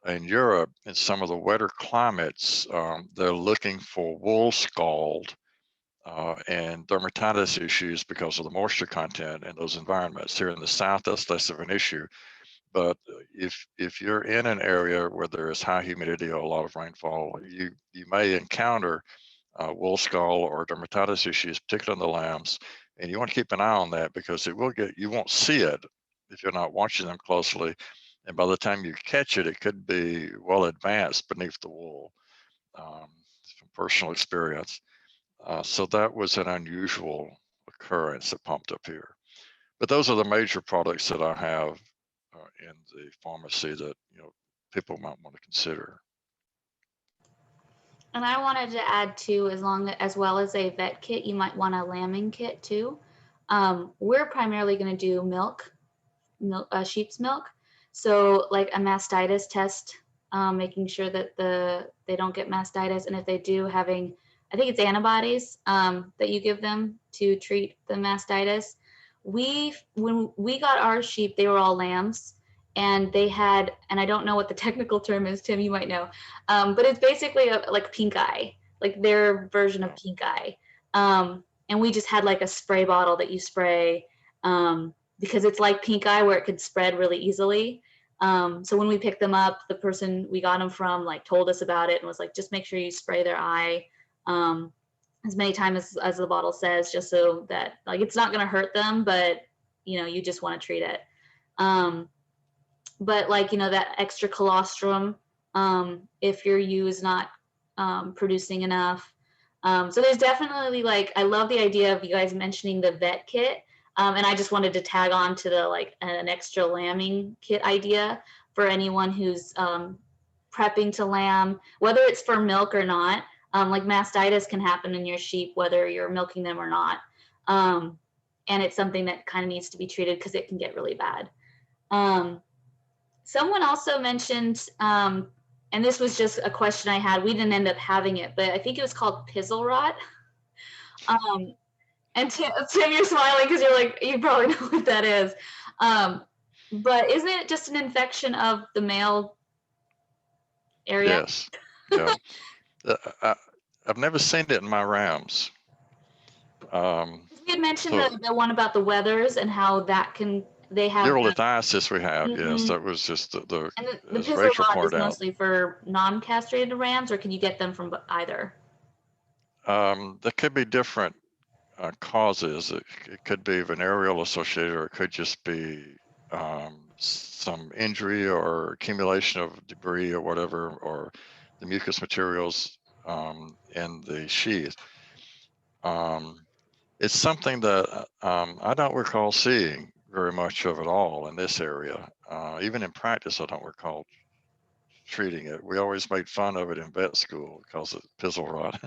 Speaker 2: in Europe, in some of the wetter climates, they're looking for wool scald and dermatitis issues because of the moisture content in those environments. Here in the South, that's less of an issue. But if you're in an area where there is high humidity or a lot of rainfall, you may encounter wool scald or dermatitis issues, particularly in the lambs. And you want to keep an eye on that because you won't see it if you're not watching them closely. And by the time you catch it, it could be well advanced beneath the wool, from personal experience. So that was an unusual occurrence that popped up here. But those are the major products that I have in the pharmacy that people might want to consider.
Speaker 1: And I wanted to add too, as well as a vet kit, you might want a lambing kit too. We're primarily going to do milk, sheep's milk. So like a mastitis test, making sure that they don't get mastitis, and if they do, having, I think it's antibodies that you give them to treat the mastitis. When we got our sheep, they were all lambs, and they had, and I don't know what the technical term is, Tim, you might know, but it's basically like pink eye, like their version of pink eye. And we just had like a spray bottle that you spray, because it's like pink eye where it could spread really easily. So when we picked them up, the person we got them from like told us about it and was like, just make sure you spray their eye as many times as the bottle says, just so that like it's not going to hurt them, but you just want to treat it. But like that extra colostrum, if your ewe is not producing enough. So there's definitely, like, I love the idea of you guys mentioning the vet kit. And I just wanted to tag on to the like an extra lambing kit idea for anyone who's prepping to lamb, whether it's for milk or not. Like mastitis can happen in your sheep whether you're milking them or not. And it's something that kind of needs to be treated because it can get really bad. Someone also mentioned, and this was just a question I had, we didn't end up having it, but I think it was called pizzle rot. And Tim, you're smiling because you're like, you probably know what that is. But isn't it just an infection of the male area?
Speaker 2: Yes. Yeah. I've never seen it in my rams.
Speaker 1: We had mentioned the one about the weathers and how that they have
Speaker 2: urolithiasis we have. Yes, that was just the
Speaker 1: and the
Speaker 2: as Rachel pointed out.
Speaker 1: Mostly for non-castrated rams, or can you get them from either?
Speaker 2: There could be different causes. It could be venereal associated, or it could just be some injury or accumulation of debris or whatever, or the mucous materials in the sheath. It's something that I don't recall seeing very much of at all in this area. Even in practice, I don't recall treating it. We always made fun of it in vet school because of pizzle rot.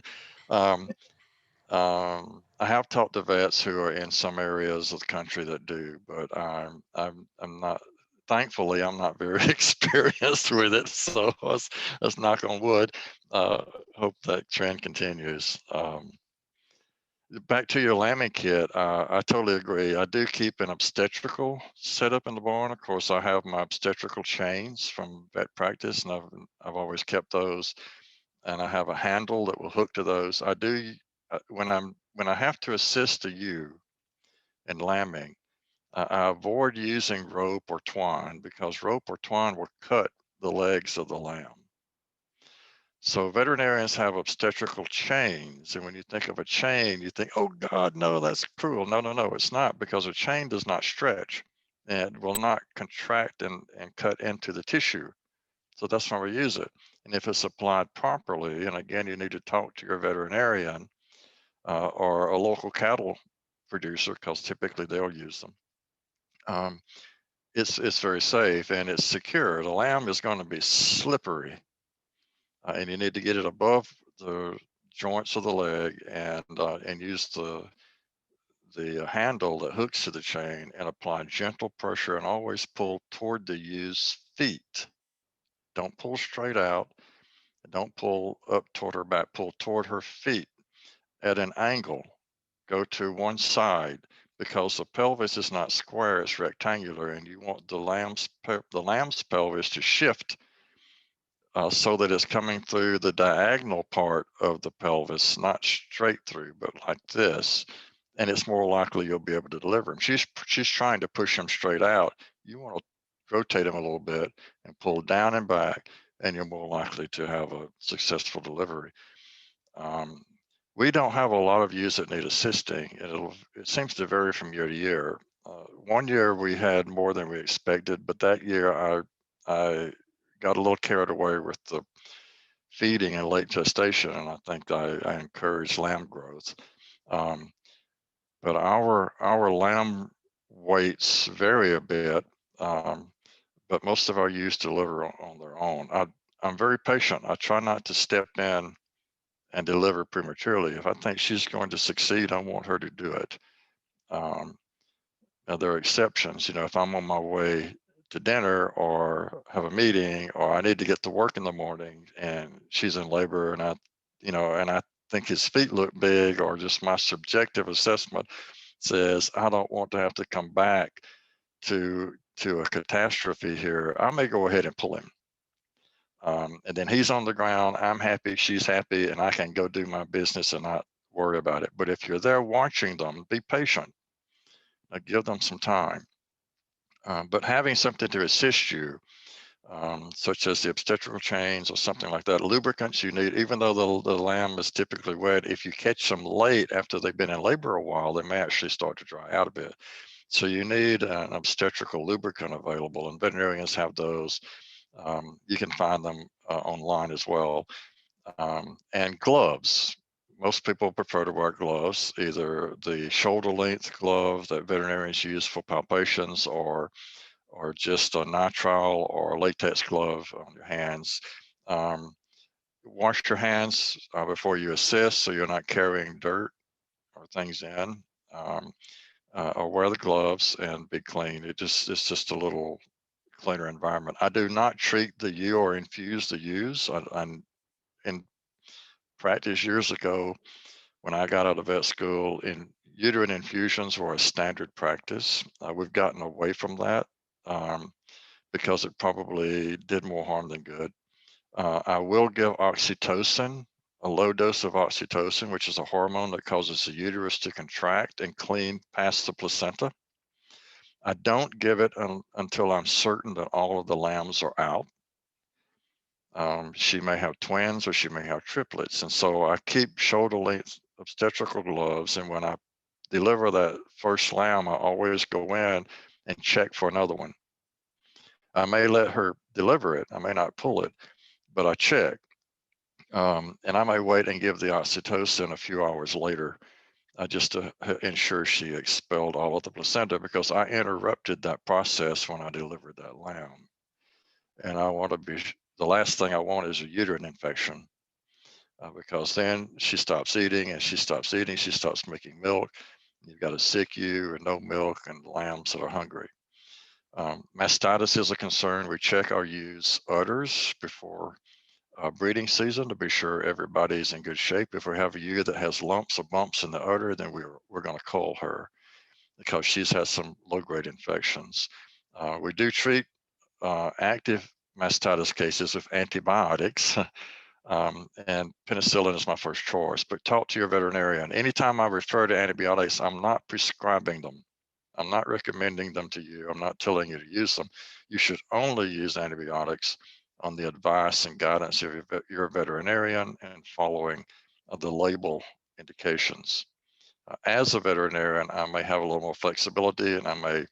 Speaker 2: I have talked to vets who are in some areas of the country that do, but I'm not. Thankfully, I'm not very experienced with it. So let's knock on wood. Hope that trend continues. Back to your lambing kit, I totally agree. I do keep an obstetrical setup in the barn. Of course, I have my obstetrical chains from vet practice, and I've always kept those. And I have a handle that will hook to those. I do when I have to assist a ewe in lambing, I avoid using rope or twine because rope or twine will cut the legs of the lamb. So veterinarians have obstetrical chains, and when you think of a chain, you think, oh God, no, that's cruel. No, it's not, because a chain does not stretch and will not contract and cut into the tissue. So that's why we use it. And if it's applied properly, and again, you need to talk to your veterinarian or a local cattle producer, because typically they'll use them. It's very safe and it's secure. The lamb is going to be slippery. And you need to get it above the joints of the leg and use the handle that hooks to the chain and apply gentle pressure and always pull toward the ewe's feet. Don't pull straight out. Don't pull up toward her back. Pull toward her feet at an angle. Go to one side because the pelvis is not square; it's rectangular, and you want the lamb's pelvis to shift so that it's coming through the diagonal part of the pelvis, not straight through, but like this. And it's more likely you'll be able to deliver him. She's trying to push him straight out. You want to rotate him a little bit and pull down and back, and you're more likely to have a successful delivery. We don't have a lot of ewes that need assisting. It seems to vary from year to year. One year we had more than we expected, but that year I got a little carried away with the feeding and late gestation, and I think I encouraged lamb growth. But our lamb weights vary a bit, but most of our ewes deliver on their own. I'm very patient. I try not to step in and deliver prematurely. If I think she's going to succeed, I want her to do it. Now there are exceptions. You know, if I'm on my way to dinner or have a meeting or I need to get to work in the morning and she's in labor and I think his feet look big, or just my subjective assessment says I don't want to have to come back to a catastrophe here, I may go ahead and pull him. And then he's on the ground, I'm happy, she's happy, and I can go do my business and not worry about it. But if you're there watching them, be patient. Give them some time. But having something to assist you, such as the obstetrical chains or something like that, lubricants you need, even though the lamb is typically wet, if you catch them late after they've been in labor a while, they may actually start to dry out a bit. So you need an obstetrical lubricant available, and veterinarians have those. You can find them online as well. And gloves. Most people prefer to wear gloves, either the shoulder length glove that veterinarians use for palpations, or just a nitrile or a latex glove on your hands. Wash your hands before you assist, so you're not carrying dirt or things in. Or wear the gloves and be clean. It's just a little cleaner environment. I do not treat the ewe or infuse the ewes. In practice years ago, when I got out of vet school, uterine infusions were a standard practice. We've gotten away from that because it probably did more harm than good. I will give oxytocin, a low dose of oxytocin, which is a hormone that causes the uterus to contract and clean past the placenta. I don't give it until I'm certain that all of the lambs are out. She may have twins or she may have triplets. And so I keep shoulder length obstetrical gloves. And when I deliver that first lamb, I always go in and check for another one. I may let her deliver it. I may not pull it, but I check. And I may wait and give the oxytocin a few hours later, just to ensure she expelled all of the placenta, because I interrupted that process when I delivered that lamb. And I want to be, the last thing I want is a uterine infection, because then she stops eating, and she stops eating, she stops making milk. You've got a sick ewe and no milk and lambs that are hungry. Mastitis is a concern. We check our ewes' udders before breeding season to be sure everybody's in good shape. If we have a ewe that has lumps or bumps in the udder, then we're going to cull her because she's had some low-grade infections. We do treat active mastitis cases with antibiotics, and penicillin is my first choice, but talk to your veterinarian. Anytime I refer to antibiotics, I'm not prescribing them. I'm not recommending them to you. I'm not telling you to use them. You should only use antibiotics on the advice and guidance of your veterinarian and following the label indications. As a veterinarian, I may have a little more flexibility, and I may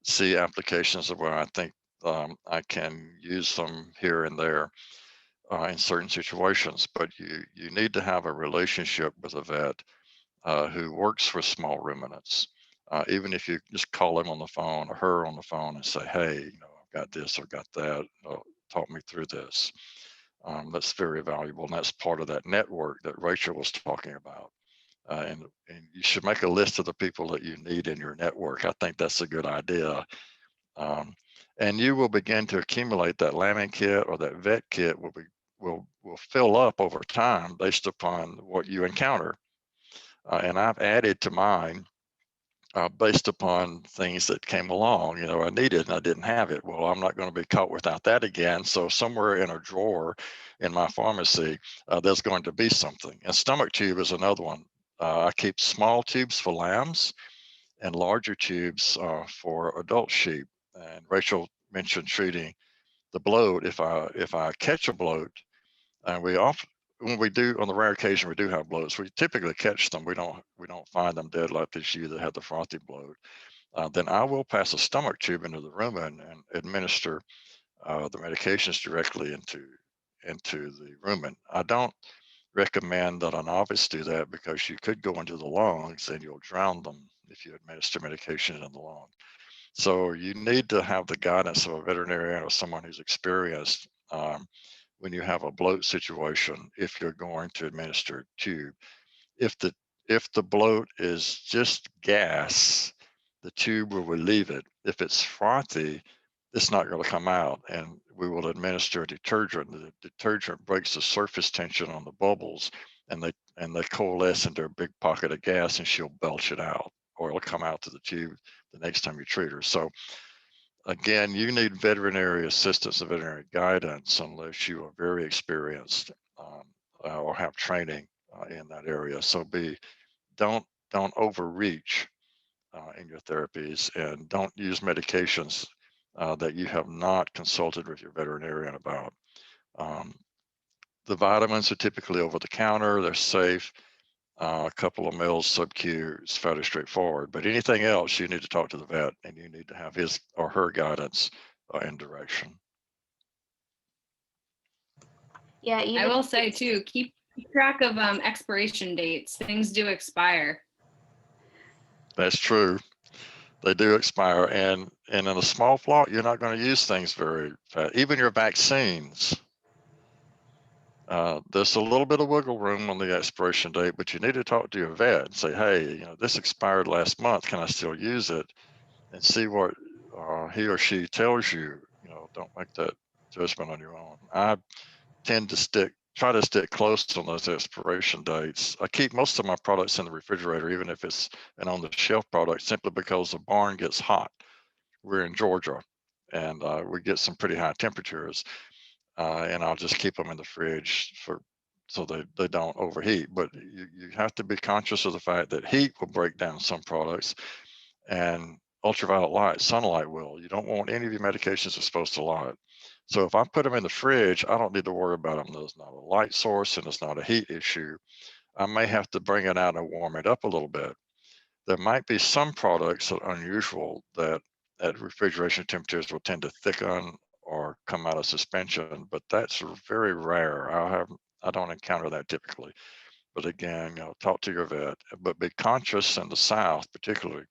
Speaker 2: see applications of where I think I can use them here and there in certain situations. But you need to have a relationship with a vet who works with small ruminants. Even if you just call him on the phone or her on the phone and say, hey, I've got this or got that, talk me through this. That's very valuable. And that's part of that network that Rachel was talking about. And you should make a list of the people that you need in your network. I think that's a good idea. And you will begin to accumulate that lambing kit, or that vet kit will fill up over time based upon what you encounter. And I've added to mine based upon things that came along. I needed and I didn't have it. Well, I'm not going to be caught without that again. So somewhere in a drawer in my pharmacy, there's going to be something. And stomach tube is another one. I keep small tubes for lambs and larger tubes for adult sheep. And Rachel mentioned treating the bloat. If I catch a bloat, and when we do, on the rare occasion we do have bloats, we typically catch them. We don't find them dead like this ewe that had the frothy bloat. Then I will pass a stomach tube into the rumen and administer the medications directly into the rumen. I don't recommend that a novice do that because you could go into the lungs and you'll drown them if you administer medication in the lung. So you need to have the guidance of a veterinarian or someone who's experienced when you have a bloat situation if you're going to administer a tube. If the bloat is just gas, the tube will relieve it. If it's frothy, it's not going to come out, and we will administer a detergent. The detergent breaks the surface tension on the bubbles, and they coalesce into a big pocket of gas, and she'll belch it out, or it'll come out to the tube the next time you treat her. So again, you need veterinary assistance and veterinary guidance unless you are very experienced or have training in that area. So don't overreach in your therapies, and don't use medications that you have not consulted with your veterinarian about. The vitamins are typically over the counter. They're safe. A couple of mils sub-Q is fairly straightforward, but anything else you need to talk to the vet, and you need to have his or her guidance and direction.
Speaker 1: Yeah,
Speaker 3: I will say too, keep track of expiration dates. Things do expire.
Speaker 2: That's true. They do expire, and in a small flock, you're not going to use things very fast. Even your vaccines. There's a little bit of wiggle room on the expiration date, but you need to talk to your vet and say, hey, this expired last month. Can I still use it? And see what he or she tells you. Don't make that judgment on your own. I tend to try to stick close on those expiration dates. I keep most of my products in the refrigerator, even if it's an on-the-shelf product, simply because the barn gets hot. We're in Georgia, and we get some pretty high temperatures. And I'll just keep them in the fridge so they don't overheat. But you have to be conscious of the fact that heat will break down some products, and ultraviolet light, sunlight will. You don't want any of your medications exposed to light. So if I put them in the fridge, I don't need to worry about them. There's not a light source and it's not a heat issue. I may have to bring it out and warm it up a little bit. There might be some products that are unusual that at refrigeration temperatures will tend to thicken or come out of suspension, but that's very rare. I don't encounter that typically. But again, talk to your vet, but be conscious in the South, particularly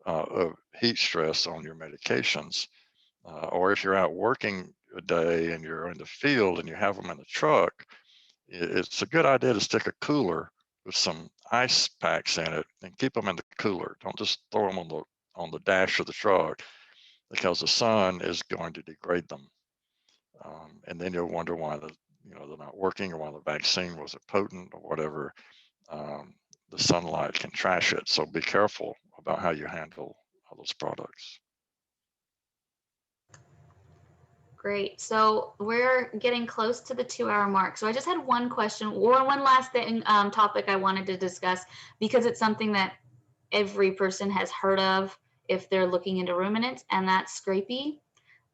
Speaker 2: of heat stress on your medications. Or if you're out working a day and you're in the field and you have them in the truck, it's a good idea to stick a cooler with some ice packs in it and keep them in the cooler. Don't just throw them on the dash of the truck, because the sun is going to degrade them. And then you'll wonder why they're not working, or why the vaccine wasn't potent or whatever. The sunlight can trash it. So be careful about how you handle all those products.
Speaker 1: Great. So we're getting close to the 2-hour mark. So I just had one question or one last thing, topic I wanted to discuss, because it's something that every person has heard of if they're looking into ruminants, and that's scrapie.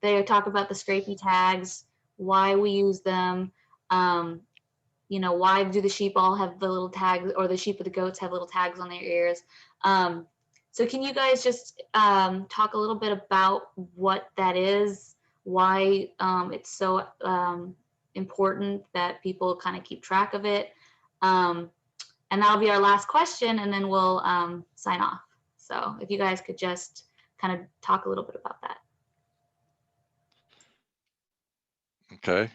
Speaker 1: They talk about the scrapie tags, why we use them. Why do the sheep all have the little tags, or the sheep or the goats have little tags on their ears? So can you guys just talk a little bit about what that is, why it's so important that people kind of keep track of it? And that'll be our last question, and then we'll sign off. So if you guys could just kind of talk a little bit about that.
Speaker 2: Okay.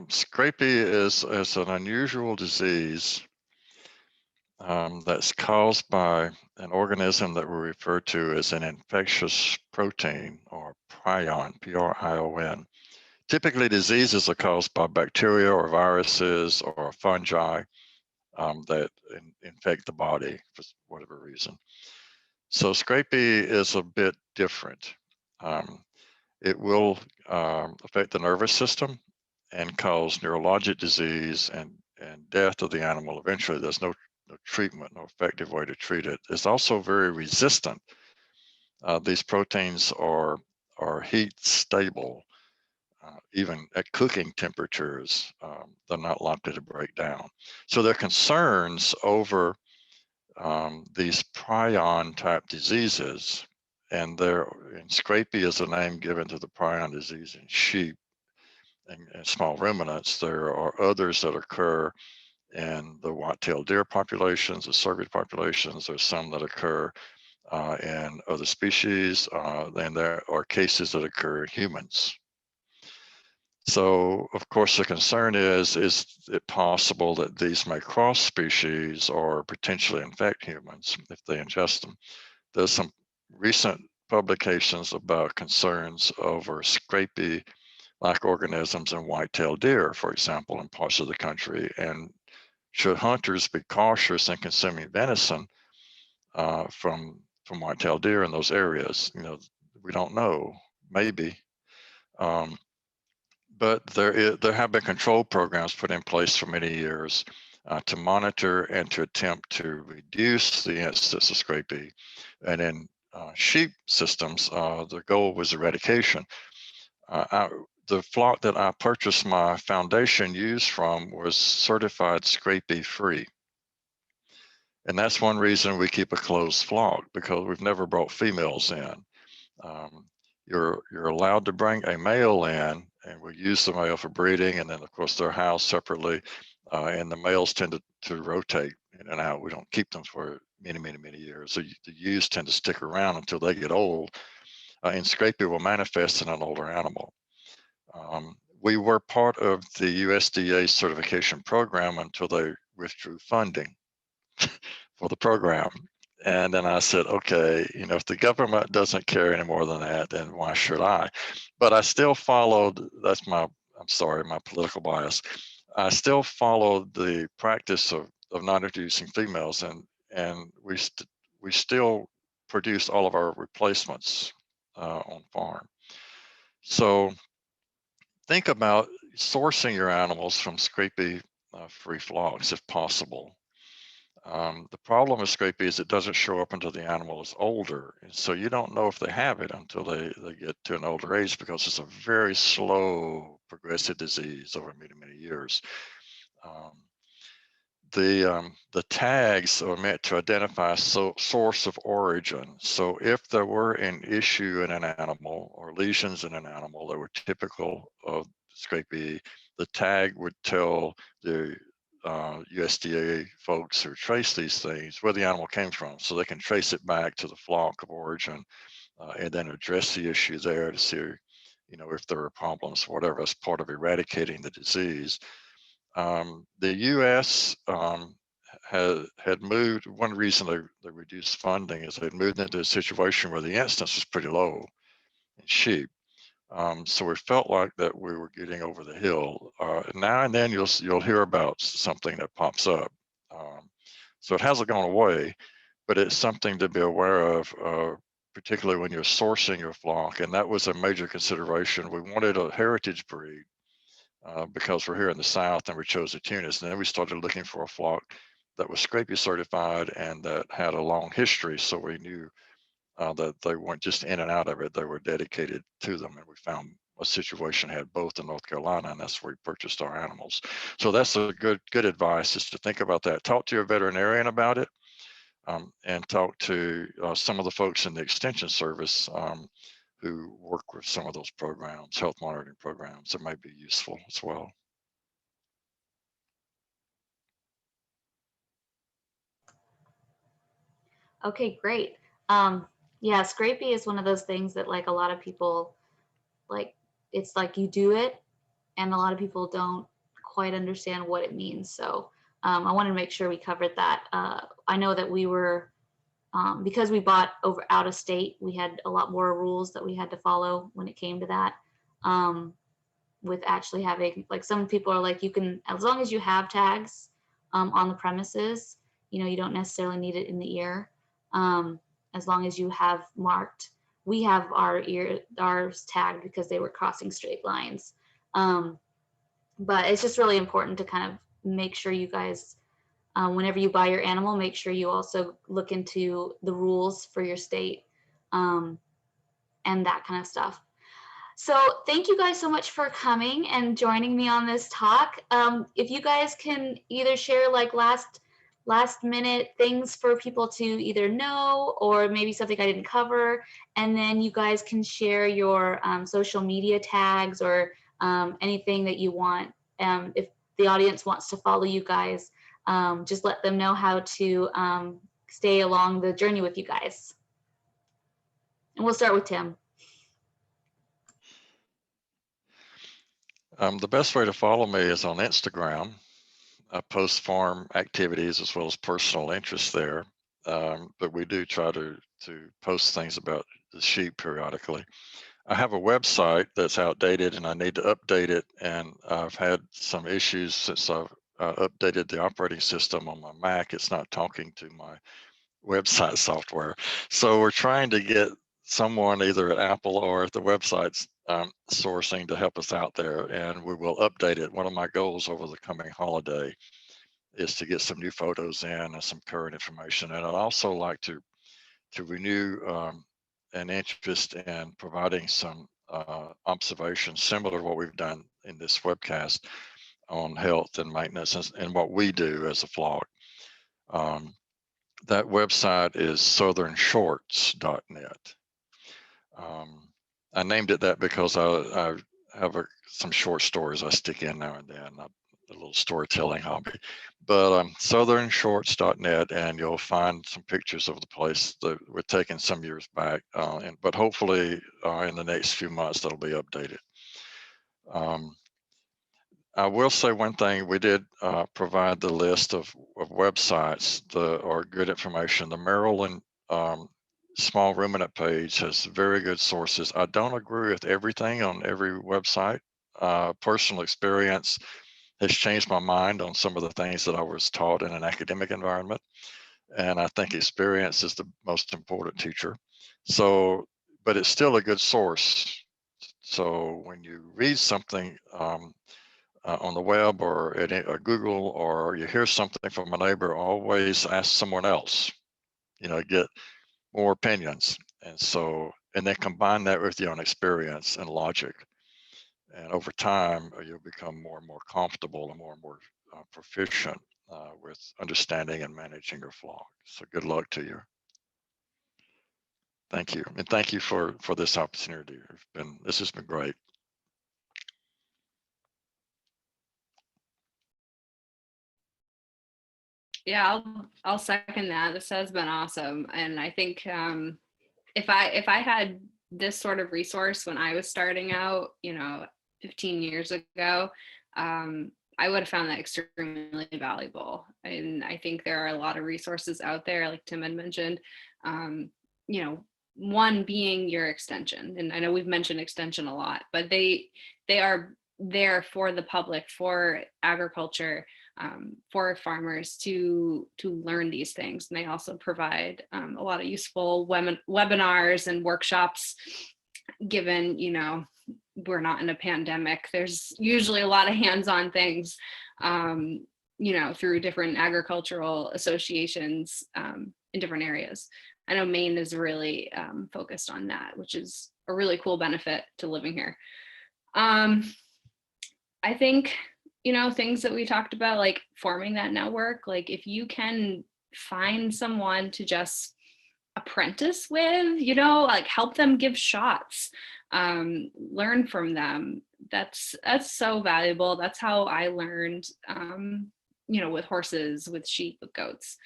Speaker 2: Scrapie is an unusual disease that's caused by an organism that we refer to as an infectious protein, or prion, P-R-I-O-N. Typically, diseases are caused by bacteria or viruses or fungi that infect the body for whatever reason. So scrapie is a bit different. It will affect the nervous system and cause neurologic disease and death of the animal eventually. There's no treatment, no effective way to treat it. It's also very resistant. These proteins are heat stable. Even at cooking temperatures, they're not likely to break down. So there are concerns over these prion type diseases, and scrapie is a name given to the prion disease in sheep and small ruminants. There are others that occur in the white-tailed deer populations, the cervid populations. There's some that occur in other species, and there are cases that occur in humans. So, of course, the concern is it possible that these may cross species or potentially infect humans if they ingest them? There's some recent publications about concerns over scrapie-like organisms in white-tailed deer, for example, in parts of the country. And should hunters be cautious in consuming venison from white-tailed deer in those areas? We don't know, maybe. But there have been control programs put in place for many years to monitor and to attempt to reduce the incidence of scrapie. And in sheep systems, the goal was eradication. The flock that I purchased my foundation ewes from was certified scrapie free. And that's one reason we keep a closed flock, because we've never brought females in. You're allowed to bring a male in, and we use the male for breeding, and then of course they're housed separately, and the males tend to rotate in and out. We don't keep them for many years. So the ewes tend to stick around until they get old, and scrapie will manifest in an older animal. We were part of the USDA certification program until they withdrew funding for the program. And then I said, okay, if the government doesn't care any more than that, then why should I? But I still followed, I'm sorry, my political bias. I still followed the practice of not introducing females, and we still produced all of our replacements on farm. So think about sourcing your animals from scrapie free flocks if possible. The problem with scrapie is it doesn't show up until the animal is older. And so you don't know if they have it until they get to an older age, because it's a very slow progressive disease over many years. The tags are meant to identify source of origin. So if there were an issue in an animal or lesions in an animal that were typical of scrapie, the tag would tell the USDA folks who trace these things where the animal came from, so they can trace it back to the flock of origin and then address the issue there to see, if there are problems, whatever, as part of eradicating the disease. The U.S. Had moved. One reason they reduced funding is they'd moved into a situation where the incidence was pretty low in sheep. So we felt like that we were getting over the hill. Now and then you'll hear about something that pops up. So it hasn't gone away, but it's something to be aware of, particularly when you're sourcing your flock. And that was a major consideration. We wanted a heritage breed because we're here in the South, and we chose the Tunis. And then we started looking for a flock that was scrapie certified and that had a long history, so we knew that they weren't just in and out of it, they were dedicated to them. And we found a situation had both in North Carolina, and that's where we purchased our animals. So that's a good advice, is to think about that. Talk to your veterinarian about it, and talk to some of the folks in the Extension Service who work with some of those programs, health monitoring programs, that might be useful as well.
Speaker 1: Okay, great. Yeah, scrapie is one of those things that like a lot of people, like, it's like you do it and a lot of people don't quite understand what it means. So I wanted to make sure we covered that. I know that we were, because we bought out of state, we had a lot more rules that we had to follow when it came to that. With actually having, like, some people are like, you can, as long as you have tags on the premises, you don't necessarily need it in the ear. as long as you have marked. We have ours tagged because they were crossing straight lines. But it's just really important to kind of make sure you guys, whenever you buy your animal, make sure you also look into the rules for your state, and that kind of stuff. So thank you guys so much for coming and joining me on this talk. If you guys can either share like last minute things for people to either know, or maybe something I didn't cover, and then you guys can share your social media tags or anything that you want. If the audience wants to follow you guys, just let them know how to stay along the journey with you guys. And we'll start with Tim.
Speaker 2: The best way to follow me is on Instagram. I post farm activities as well as personal interests there, but we do try to post things about the sheep periodically. I have a website that's outdated and I need to update it, and I've had some issues since I've updated the operating system on my Mac. It's not talking to my website software. So we're trying to get someone either at Apple or at the website's sourcing to help us out there, and we will update it. One of my goals over the coming holiday is to get some new photos in and some current information. And I'd also like to renew an interest in providing some observations similar to what we've done in this webcast on health and maintenance and what we do as a flock. That website is southernshorts.net. I named it that because I have some short stories I stick in now and then, a little storytelling hobby. But southernshorts.net, and you'll find some pictures of the place that were taken some years back. But hopefully in the next few months, that'll be updated. I will say one thing: we did provide the list of websites or good information. The Maryland Small Ruminant page has very good sources. I don't agree with everything on every website. Personal experience has changed my mind on some of the things that I was taught in an academic environment, and I think experience is the most important teacher. So, but it's still a good source. So when you read something on the web or at Google, or you hear something from a neighbor, always ask someone else, get more opinions. And then combine that with your own experience and logic. And over time, you'll become more and more comfortable and more proficient with understanding and managing your flock. So good luck to you. Thank you. And thank you for this opportunity. This has been great.
Speaker 3: Yeah, I'll second that. This has been awesome. And I think if I had this sort of resource when I was starting out, 15 years ago, I would have found that extremely valuable. And I think there are a lot of resources out there, like Tim had mentioned, one being your extension. And I know we've mentioned extension a lot, but they are there for the public, for agriculture, for farmers to learn these things. And they also provide a lot of useful webinars and workshops. Given, we're not in a pandemic, there's usually a lot of hands-on things, through different agricultural associations in different areas. I know Maine is really focused on that, which is a really cool benefit to living here. I think, things that we talked about, like forming that network, like if you can find someone to just apprentice with, like help them give shots, learn from them. That's so valuable. That's how I learned, with horses, with sheep, with goats.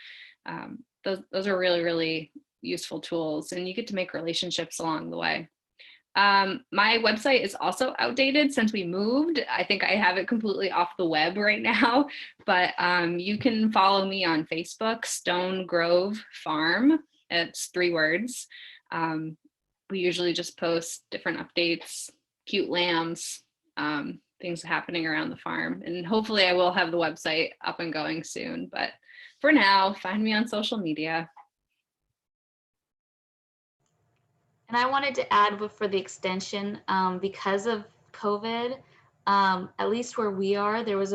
Speaker 3: Those are really, really useful tools, and you get to make relationships along the way. My website is also outdated since we moved. I think I have it completely off the web right now, but you can follow me on Facebook, Stone Grove Farm. It's 3 words. We usually just post different updates, cute lambs, things happening around the farm. And hopefully I will have the website up and going soon. But for now, find me on social media.
Speaker 1: And I wanted to add for the extension, because of COVID, at least where we are, there was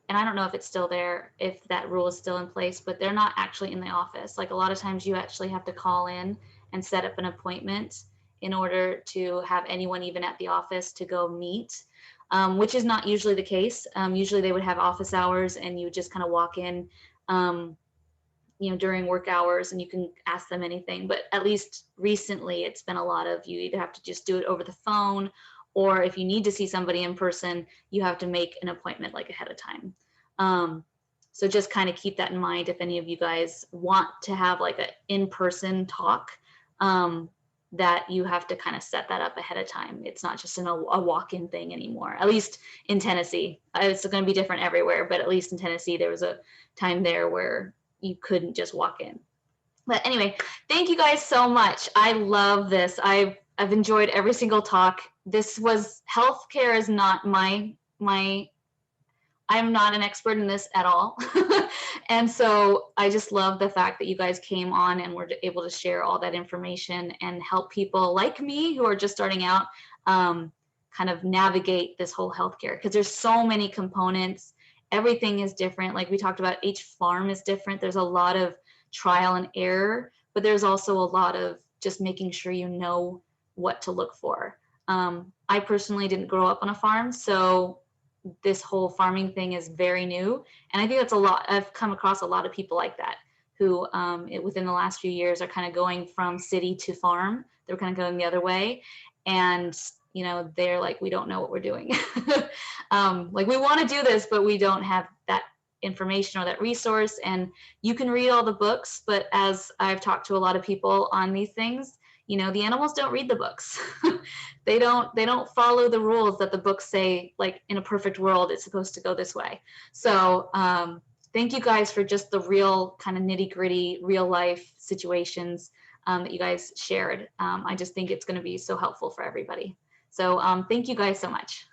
Speaker 1: and I don't know if it's still there, if that rule is still in place, but they're not actually in the office. Like a lot of times you actually have to call in and set up an appointment in order to have anyone even at the office to go meet, which is not usually the case. Usually they would have office hours and you would just kind of walk in, during work hours and you can ask them anything. But at least recently, it's been a lot of you either have to just do it over the phone, or if you need to see somebody in person, you have to make an appointment like ahead of time. So just kind of keep that in mind if any of you guys want to have like an in-person talk, that you have to kind of set that up ahead of time. It's not just a walk-in thing anymore, at least in Tennessee. It's going to be different everywhere, but at least in Tennessee, there was a time there where you couldn't just walk in. But anyway, thank you guys so much. I love this. I've enjoyed every single talk. Healthcare is not I'm not an expert in this at all. And so I just love the fact that you guys came on and were able to share all that information and help people like me who are just starting out, kind of navigate this whole healthcare, because there's so many components. Everything is different. Like we talked about, each farm is different. There's a lot of trial and error, but there's also a lot of just making sure you know what to look for. I personally didn't grow up on a farm, so this whole farming thing is very new. And I think that's I've come across a lot of people like that who within the last few years are kind of going from city to farm. They're kind of going the other way. And, they're like, we don't know what we're doing. Like we want to do this, but we don't have that information or that resource. And you can read all the books, but as I've talked to a lot of people on these things, the animals don't read the books. They don't follow the rules that the books say, like in a perfect world, it's supposed to go this way. So thank you guys for just the real kind of nitty gritty, real life situations that you guys shared. I just think it's going to be so helpful for everybody. So thank you guys so much.